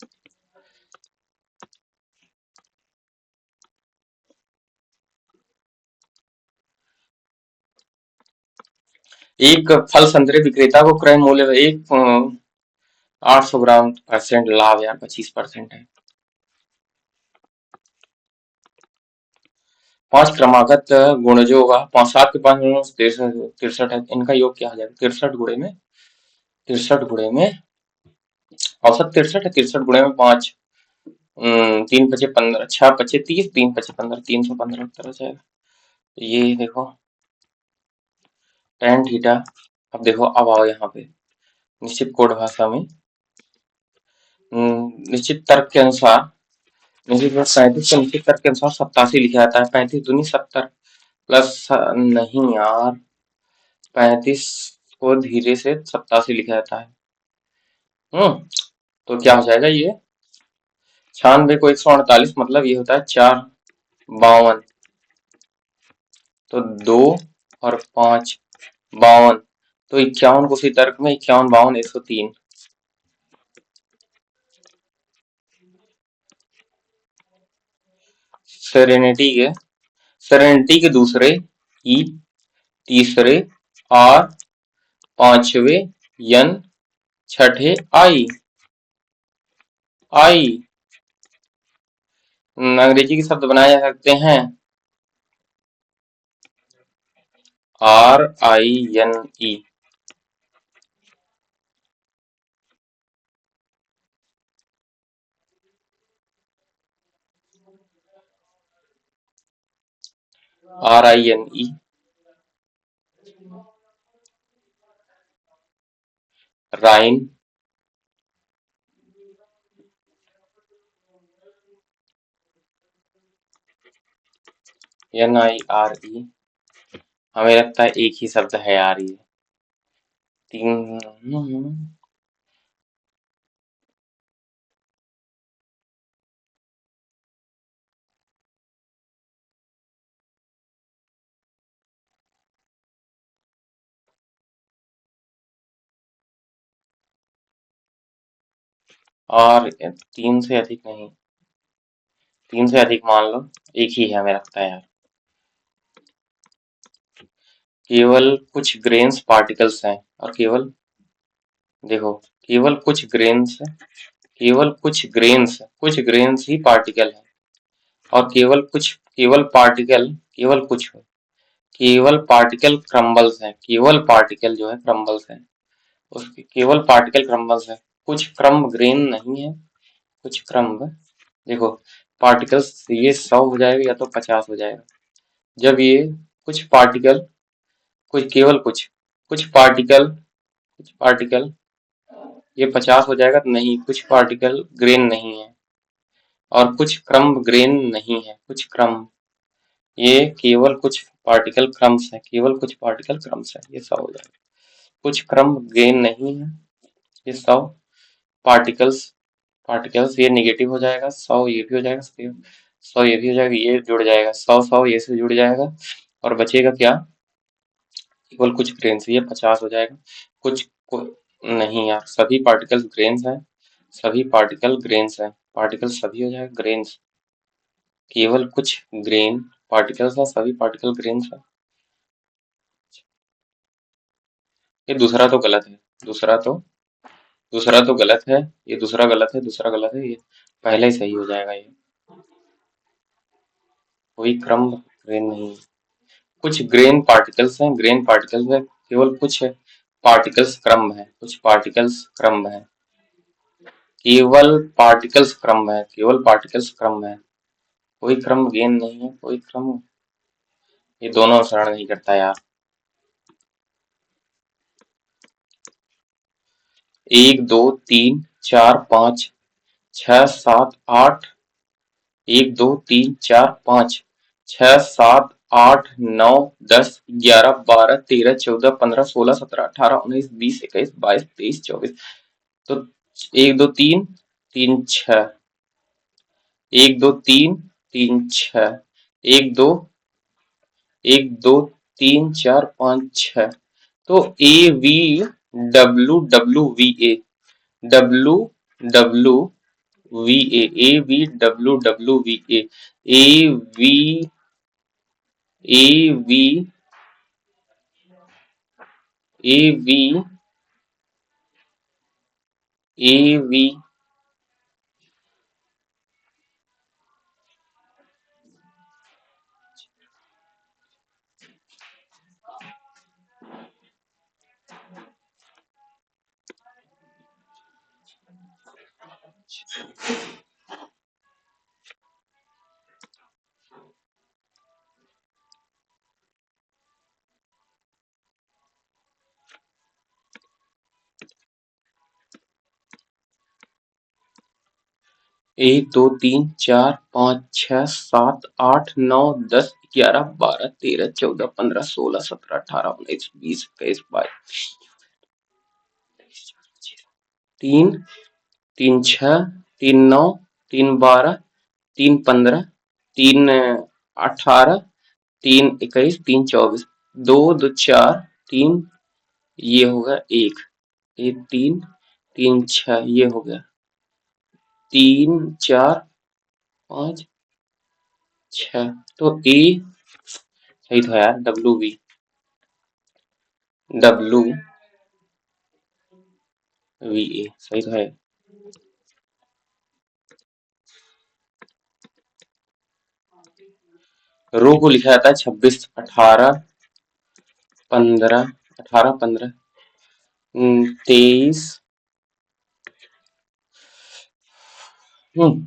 एक फल संतरे विक्रेता को क्रय मूल्य एक 800 ग्राम परसेंट लाभ यार, 25% है। 5 क्रमागत गुण जो होगा, 7 के 5 तिरसठ, 63 है, इनका योग क्या आ जाएगा? 63 गुणे में 5, 3 पचे 15, 6 पचे 30, 3 पचे 15, 315 उत्तर हो जाएगा। तो ये देखो tan थीटा। अब देखो, अब आओ यहाँ पे निश्चित कोड भाषा में, निश्चित तर्क के अनुसार, निश्चित 35 को निश्चित तर्क के अनुसार 87 लिखा जाता है। 35 दूनी 70 प्लस, नहीं यार, 35 को धीरे से 87 लिखा जाता है। तो क्या हो जाएगा ये? 96 को 148, मतलब ये होता है 4 52। तो 2 और 5 52। तो 51 को उसी तर्क में 51 52 103। सेरेनिटी के दूसरे, ई, तीसरे, आर, पांचवे, यन, छठे, आई। आई अंग्रेजी के शब्द बनाए जा सकते हैं, RINE। RINE, राइन, NIRE। हमें लगता है एक ही शब्द है यार ये। 3, और 3 से अधिक नहीं, 3 से अधिक मान लो, एक ही है हमें लगता है यार। केवल कुछ ग्रेन्स पार्टिकल्स हैं, और केवल, देखो, केवल कुछ ग्रेन्स, कुछ ग्रेन्स ही पार्टिकल है, और केवल पार्टिकल क्रम्बल्स हैं, केवल पार्टिकल जो है क्रम्बल्स हैं, उसके केवल पार्टिकल क्रम्बल्स है, कुछ क्रम्ब ग्रेन नहीं है, कुछ क्रम्ब। देखो, पार्टिकल्स ये 100 हो जाएगा या तो 50 हो जाएगा। जब ये कुछ पार्टिकल, कुछ केवल कुछ पार्टिकल ये 50 हो जाएगा, तो नहीं, कुछ पार्टिकल ग्रेन नहीं है, और कुछ क्रम्ब ग्रेन नहीं है, कुछ क्रम्ब, ये केवल कुछ पार्टिकल क्रम्स है, केवल कुछ पार्टिकल क्रम्स है, ये 100 हो जाएगा। कुछ क्रम्ब ग्रेन नहीं है, ये 100 पार्टिकल्स, ये नेगेटिव हो जाएगा, 100 ये भी हो जाएगा, 100 ये भी हो जाएगा, ये जुड़ जाएगा, 100 ये से जुड़ जाएगा, और बचेगा क्या? केवल कुछ ग्रेन्स, ये 50 हो जाएगा। नहीं यार, सभी पार्टिकल्स ग्रेन्स हैं, सभी पार्टिकल ग्रेन्स हैं, पार्टिकल सभी हो जाएगा ग्रेन्स, केवल कुछ ग्रेन पार्टिकल्स हैं, सभी पार्टिकल ग्रेन्स हैं। ये दूसरा तो गलत है, दूसरा तो गलत है, ये दूसरा गलत है, दूसरा गलत है, ये पहले ही सही हो जाएगा। ये कोई क्रम ग्रेन नहीं, कुछ ग्रेन पार्टिकल्स हैं, ग्रेन पार्टिकल्स है, केवल कुछ पार्टिकल्स क्रम है, कुछ पार्टिकल्स क्रम है, केवल पार्टिकल्स क्रम है, केवल पार्टिकल्स क्रम है, कोई क्रम गेन नहीं है, कोई क्रम, ये दोनों अनुसरण नहीं करता यार। 1 2 3 4 5 6 7 8, 1 2 3 4 5 6 7 8 9 10 11 12 13 14 15 16 17 18 19 20 21 22 23 24। तो 1 2 3 3 6, 1 2 3 3 6, 1 2 1 2 3 4 5 6। तो W W V A V A V A V A V 1 2 3 4 5 6 7 8 9 10 11 12 13 14 15 16 17 18 19 20 21 22। 3 3 6 3 9 3 12 3 15 3 18 3 21 3 24। 2 2 4 3, ये होगा 1, ये 3 3 6, ये हो गया 3 4 5 6। तो ए सही था यार, डब्ल्यू वी ए सही था। रो को लिखा जाता है 26 18 15 18 15 23 18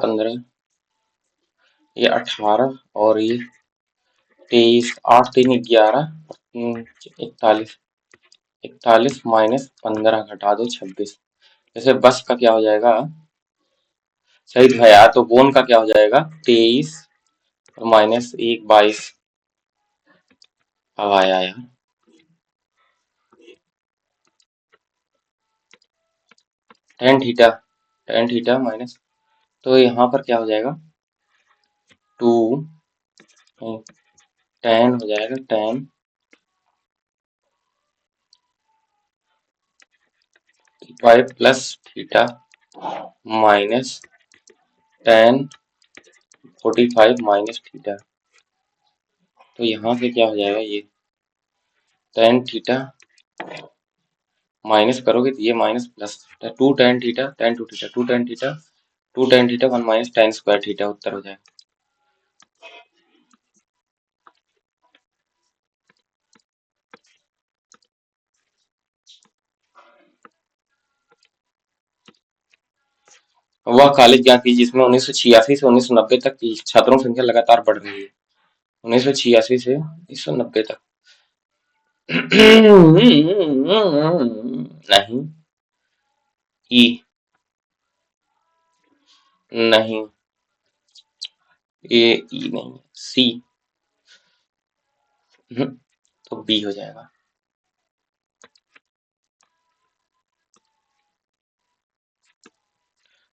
15, ये 18 और ये 23, 8 3 11, 41 41 माइनस 15 घटा दो 26। जैसे बस का क्या हो जाएगा, सही तो है यार। तो बोन का क्या हो जाएगा 23 और माइनस 1 22। अब आया यार टेन थीटा माइनस, तो यहाँ पर क्या हो जाएगा 2 टेन हो जाएगा, ten 5 plus theta minus ten 45 minus theta. तो यहाँ से क्या हो जाएगा, ये टेन थीटा माइनस करोगे तो ये minus plus 2 tan theta, tan two theta 2 tan theta 2 tan theta 1 minus tan square theta, उत्तर हो जाएगा। वह कॉलेज ज्ञात की जिसमें 1986 से 1990 तक की छात्रों की संख्या लगातार बढ़ रही है। 1986 से 1990 तक। नहीं, ई नहीं, ए ई नहीं, सी, तो बी हो जाएगा।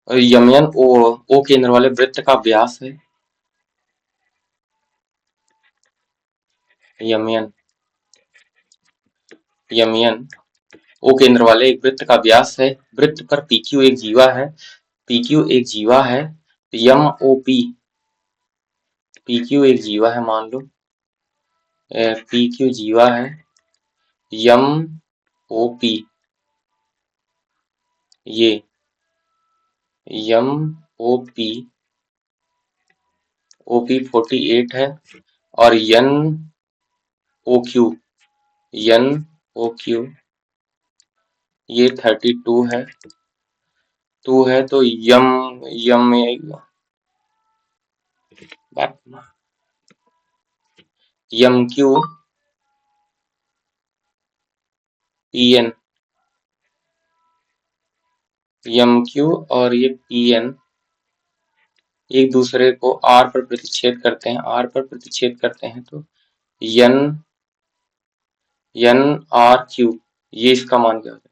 और यमयन ओ केंद्र वाले वृत्त का व्यास है। यमयन यमयन ओ केंद्र वाले एक वृत्त का व्यास है। वृत्त पर पीक्यू एक जीवा है। पीक्यू एक जीवा है। यम ओ पी, पीक्यू एक जीवा है मान लो, पीक्यू जीवा है। यम ओ पी, ये यम ओ पी, ओ पी 48 है। और N O Q, N O Q ये 32 है। 2 है तो M M M Q P N, M Q और ये पी एन एक दूसरे को आर पर प्रतिच्छेद करते हैं, आर पर प्रतिच्छेद करते हैं तो एन एन आर क्यू, ये इसका मान क्या हो जाएगा?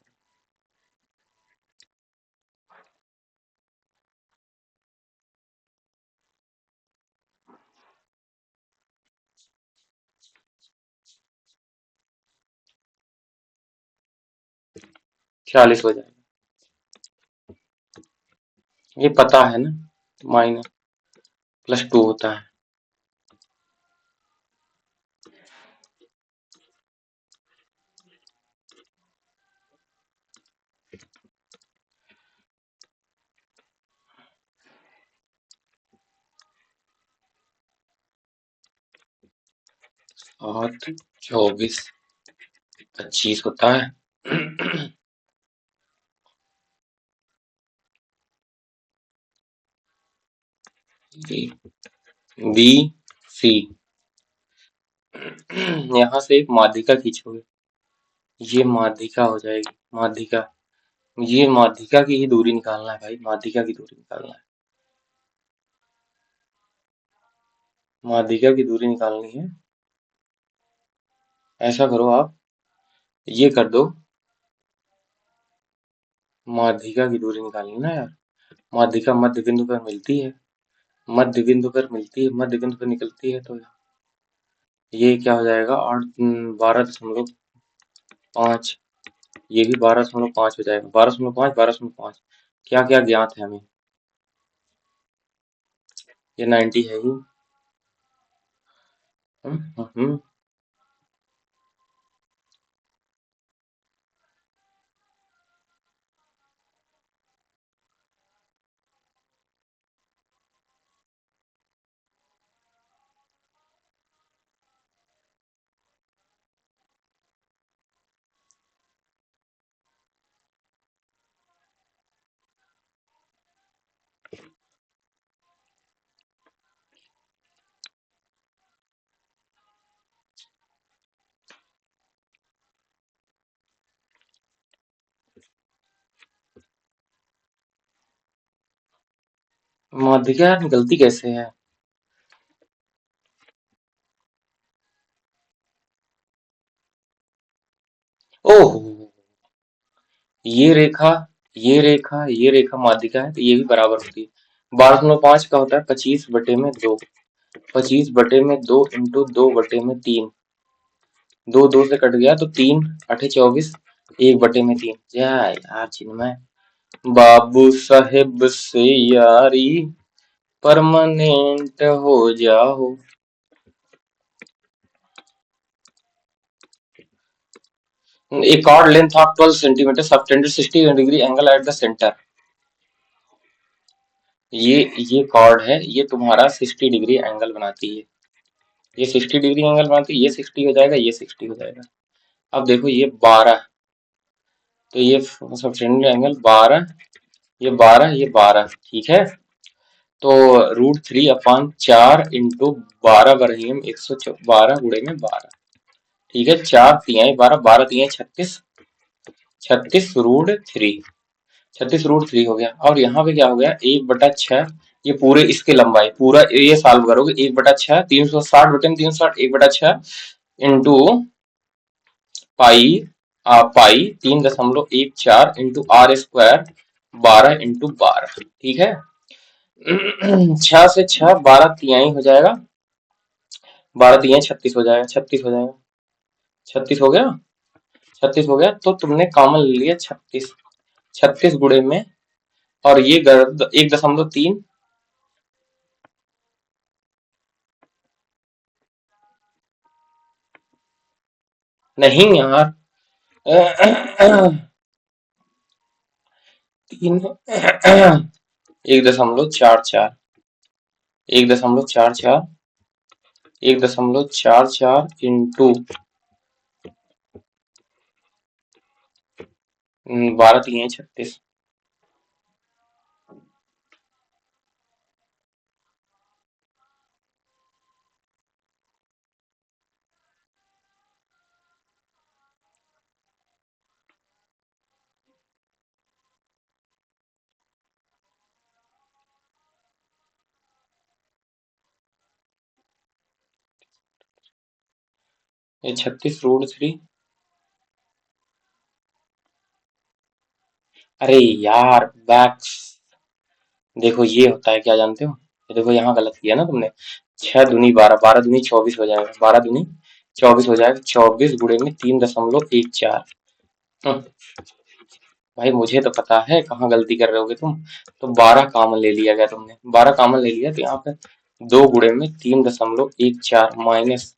46 हो जाएगा। ये पता है ना, माइनस +2 होता है। आठ 24 25 होता है। बी सी, यहाँ से एक माध्यिका खींचोगे, ये माध्यिका हो जाएगी, माध्यिका, ये माध्यिका की ही दूरी निकालना है भाई, माध्यिका की दूरी निकालना है, माध्यिका की दूरी निकालनी है। ऐसा करो आप, ये कर दो, माध्यिका की दूरी निकालनी ना यार, माध्यिका मध्य बिंदु पर मिलती है, मध्य बिंदु पर मिलती है, मध्य बिंदु पर निकलती है, तो ये क्या हो जाएगा, 12.5, ये भी 12.5 हो जाएगा, 12.5, 12.5, क्या क्या ज्ञात है हमें, ये 90 है ही। हम्म। माध्यिका यार निकलती कैसे है? ओह, ये रेखा, ये रेखा माध्यिका है, तो ये भी बराबर होती है। 12.5 का होता है 25/2, 25/2 इंटू 2/3, 2 से कट गया तो 3 8 24, 1/3, जय यार चिन्मय, बाबू साहेब से यारी परमानेंट हो जाओ। A chord length of 12 centimeter subtended 60 degree angle at the center, ये कॉर्ड है, ये तुम्हारा 60 डिग्री एंगल बनाती है, ये 60 डिग्री एंगल बनाती है, ये 60 हो जाएगा, ये 60 हो जाएगा। अब देखो ये 12, तो ये सबटेंडेड एंगल 12, ये 12, ये 12, ठीक है। तो √3/4 इंटू 12 वर्गीयम 112 गुणे में 12, ठीक है, 4×3 = 12, 12×3 = 36, 36√3, 36√3 हो गया। और यहाँ पे क्या हो गया, 1/6, ये पूरे इसके लंबाई, पूरा ये सॉल्व करोगे, 1/6, 360/360, 1/6 इंटू पाई, पाई 3.14 इंटू R² 12 इंटू 12, ठीक है। 6 से 6 12 तिहाई हो जाएगा, 12 तिहाई 36 हो जाएगा, 36 हो जाएगा, 36 हो गया, 36 हो गया, तो तुमने कॉमन ले लिया 36, 36 गुणे में, और ये 1.3, नहीं यार, 3, 1.44, 1.44, 1.44 इंटू 12 तिहाई 36, ये 36√3। अरे यार बैक्स, देखो ये होता है क्या जानते हो? ये देखो यहाँ गलत किया ना तुमने। 6 दूनी 12, 12 दूनी 24 हो जाएगा, 12 दूनी 24 हो जाएगा, 24 गुणे में 3.14। भाई मुझे तो पता है कहाँ गलती कर रहे होगे तुम। तो 12 कॉमन ले लिया गया तुमने, 12 कॉमन ले लिया तो यहाँ पे 2 गुणे में 3.14 माइनस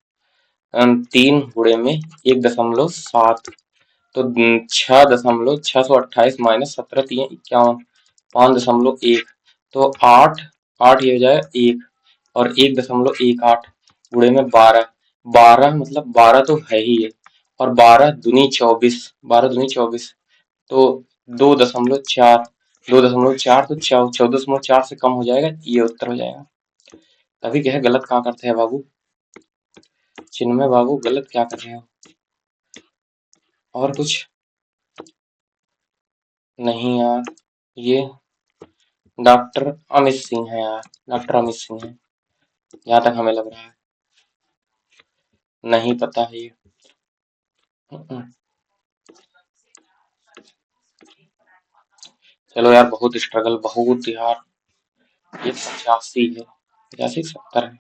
3 गुणे में 1.7, तो 6.628 माइनस 17 3 51, 5.1, तो 8, 8 ये हो जाएगा 1, और 1.18 गुणे में 12, 12 मतलब 12 तो है ही है, और 12 दूनी 24, 12 दूनी 24, तो 2.4, 2.4 तो 14.4 से कम हो जाएगा, ये उत्तर हो जाएगा। तभी क्या है, गलत कहाँ करते हैं बाबू, चिन्मय बाबू गलत क्या कर रहे हो? और कुछ नहीं यार, ये डॉक्टर अमित सिंह है यार, डॉक्टर अमित सिंह है, यहाँ तक हमें लग रहा है। नहीं पता है ये। चलो यार, बहुत स्ट्रगल, बहुत यार। ये 85 है, 85 70 है।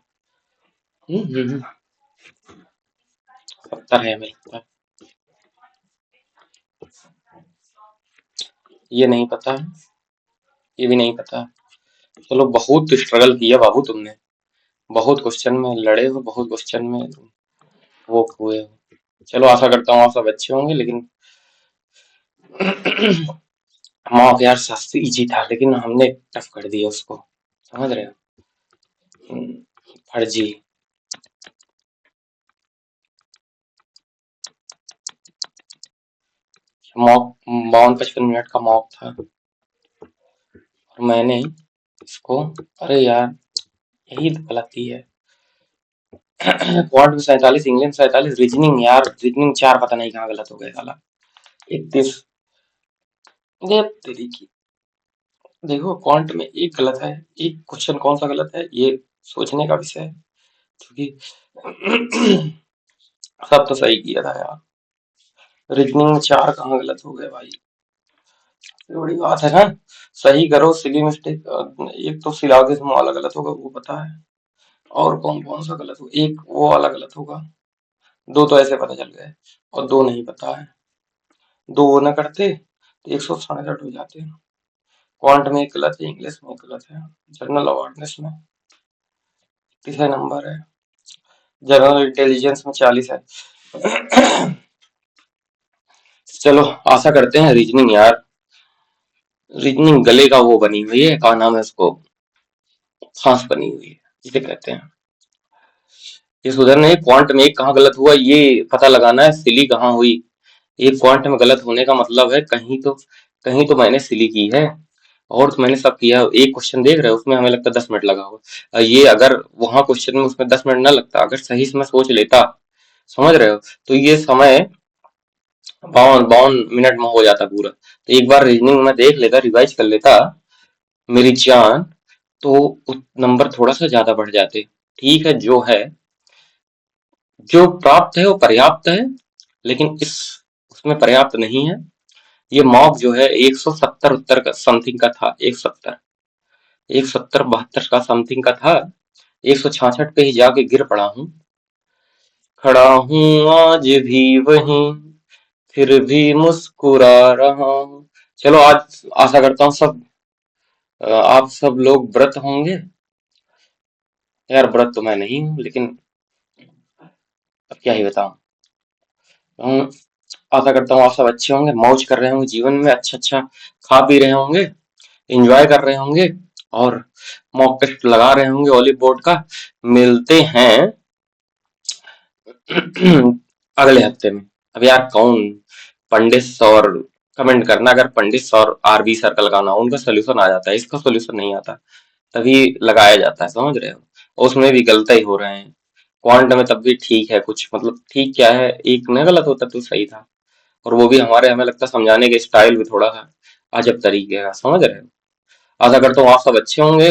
70 है हमें लगता है। ये नहीं पता है, ये भी नहीं पता है। चलो बहुत स्ट्रगल किया बाबू तुमने, बहुत क्वेश्चन में लड़े हो, बहुत क्वेश्चन में वो हुए हो। चलो आशा करता हूँ आप सब अच्छे होंगे, लेकिन मॉक यार सस्ती इजी था, लेकिन हमने टफ कर दिया उसको, समझ रहे हो? फर्जी। मॉक 52-55 मिनट का मॉक था, और मैंने इसको, अरे यार यही तो गलती है। क्वांट में 47, इंग्लैंड 47, रीजनिंग यार, रीजनिंग 4 पता नहीं कहाँ गलत हो गए साला। 31, ये तेरी की, देखो क्वांट में एक गलत है, एक क्वेश्चन कौन सा गलत है ये सोचने का विषय है, क्योंकि सब तो सही किया था यार। रीजनिंग में 4 कहाँ गलत हो गए भाई, ये बड़ी बात है ना। सही करो, सिली मिस्टेक, एक तो सिलोगिज्म वाला गलत होगा वो पता है, और कौन कौन सा गलत होगा, एक वो वाला गलत होगा, 2 तो ऐसे पता चल गए, और 2 नहीं पता है। 2 वो ना करते तो 167 हो जाते। क्वांट में एक गलत है, इंग्लिश में एक गलत है, जनरल अवेयरनेस में तीसरा नंबर है, जनरल इंटेलिजेंस में 40 है। चलो आशा करते हैं रीजनिंग यार, रीजनिंग गले का वो बनी हुई है, क्या नाम है उसको, फांस बनी हुई है जिसे कहते हैं। ये सुधरने, क्वांट में एक कहाँ गलत हुआ ये पता लगाना है, सिली कहाँ हुई। एक क्वांट में गलत होने का मतलब है कहीं तो मैंने सिली की है, और तो मैंने सब किया है। एक क्वेश्चन देख रहे हो उसमें हमें लगता है 10 मिनट लगा होगा, ये अगर वहां क्वेश्चन में उसमें 10 मिनट ना लगता, अगर सही से मैं सोच लेता, समझ रहे हो, तो ये समय 52 52 मिनट में हो जाता पूरा। तो एक बार रीजनिंग में देख लेता, रिवाइज कर लेता मेरी जान, तो नंबर थोड़ा सा ज्यादा बढ़ जाते। ठीक है, जो प्राप्त है वो पर्याप्त है, लेकिन इस उसमें पर्याप्त नहीं है। ये मॉक जो है 170 उत्तर का समथिंग का था, 170, 170 72 का समथिंग का था, 166 पे ही जाके गिर पड़ा हूँ, खड़ा हूँ आज भी वहीं, फिर भी मुस्कुरा रहा हूँ। चलो आज आशा करता हूँ आप सब लोग व्रत होंगे। यार व्रत तो मैं नहीं हूँ, लेकिन अब क्या ही बताऊं। हूँ, आशा करता हूँ आप सब अच्छे होंगे, मौज कर रहे होंगे जीवन में, अच्छा अच्छा खा पी रहे होंगे, एंजॉय कर रहे होंगे, और मॉक टेस्ट लगा रहे होंगे ओलिव बोर्ड का। मिलते हैं अगले हफ्ते में। अब यार कौन, पंडित और कमेंट करना अगर पंडित और आरबी सर्कल का ना हो, उनका सोल्यूशन आ जाता है, इसका सोल्यूशन नहीं आता, तभी लगाया जाता है, समझ रहे हो। उसमें भी गलत ही हो रहे हैं, क्वांट में तब भी ठीक है कुछ, मतलब ठीक क्या है, एक न गलत होता तो सही था, और वो भी हमारे, हमें लगता है समझाने के स्टाइल भी थोड़ा सा अजब तरीके का, समझ रहे हो। आशा करता हूँ आप सब अच्छे होंगे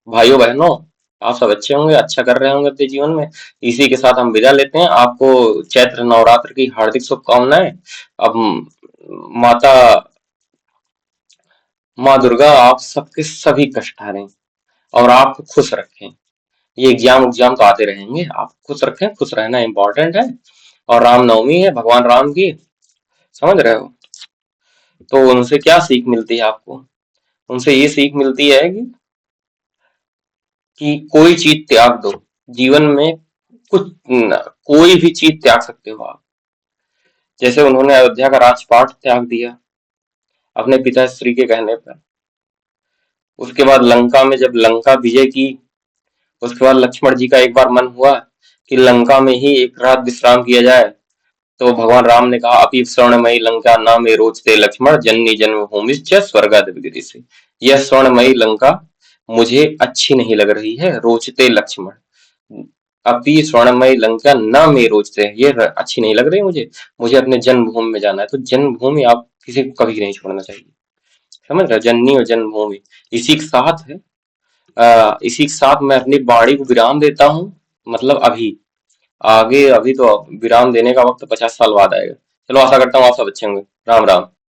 भाइयों बहनों। आप सब अच्छे होंगे, अच्छा कर रहे होंगे अपने जीवन में। इसी के साथ हम विदा लेते हैं। आपको चैत्र नवरात्र की हार्दिक शुभकामनाएं। अब माता माँ दुर्गा आप सबके सभी कष्ट हरें और आपको खुश रखें। ये एग्जाम तो आते रहेंगे, आप खुश रखें, खुश रहना इंपॉर्टेंट है। और रामनवमी है भगवान राम की, समझ रहे हो? तो उनसे क्या सीख मिलती है आपको? उनसे ये सीख मिलती है कि कोई चीज त्याग दो जीवन में। कुछ कोई भी चीज त्याग सकते हो आप। जैसे उन्होंने अयोध्या का राजपाट त्याग दिया अपने पिताश्री के कहने पर। उसके बाद लंका में जब लंका विजय की, उसके बाद लक्ष्मण जी का एक बार मन हुआ कि लंका में ही एक रात विश्राम किया जाए। तो भगवान राम ने कहा अपि स्वर्णमयी लंका न मे रोचते लक्ष्मण जननी जन्मभूमिश्च स्वर्गादपि से। यह स्वर्णमयी लंका मुझे अच्छी नहीं लग रही है, रोचते लक्ष्मण। अपि स्वर्णमयी लंका न मे रोचते, ये अच्छी नहीं लग रही मुझे। मुझे अपने जन्मभूमि में जाना है। तो जन्मभूमि आप किसी को कभी नहीं छोड़ना चाहिए, समझ रहे हो? जननी और जन्मभूमि इसी के साथ है। इसी के साथ मैं अपनी वाणी को विराम देता हूँ। मतलब अभी आगे, अभी तो विराम देने का वक्त 50 साल बाद आएगा। चलो आशा करता हूँ आप सब अच्छे होंगे। राम राम।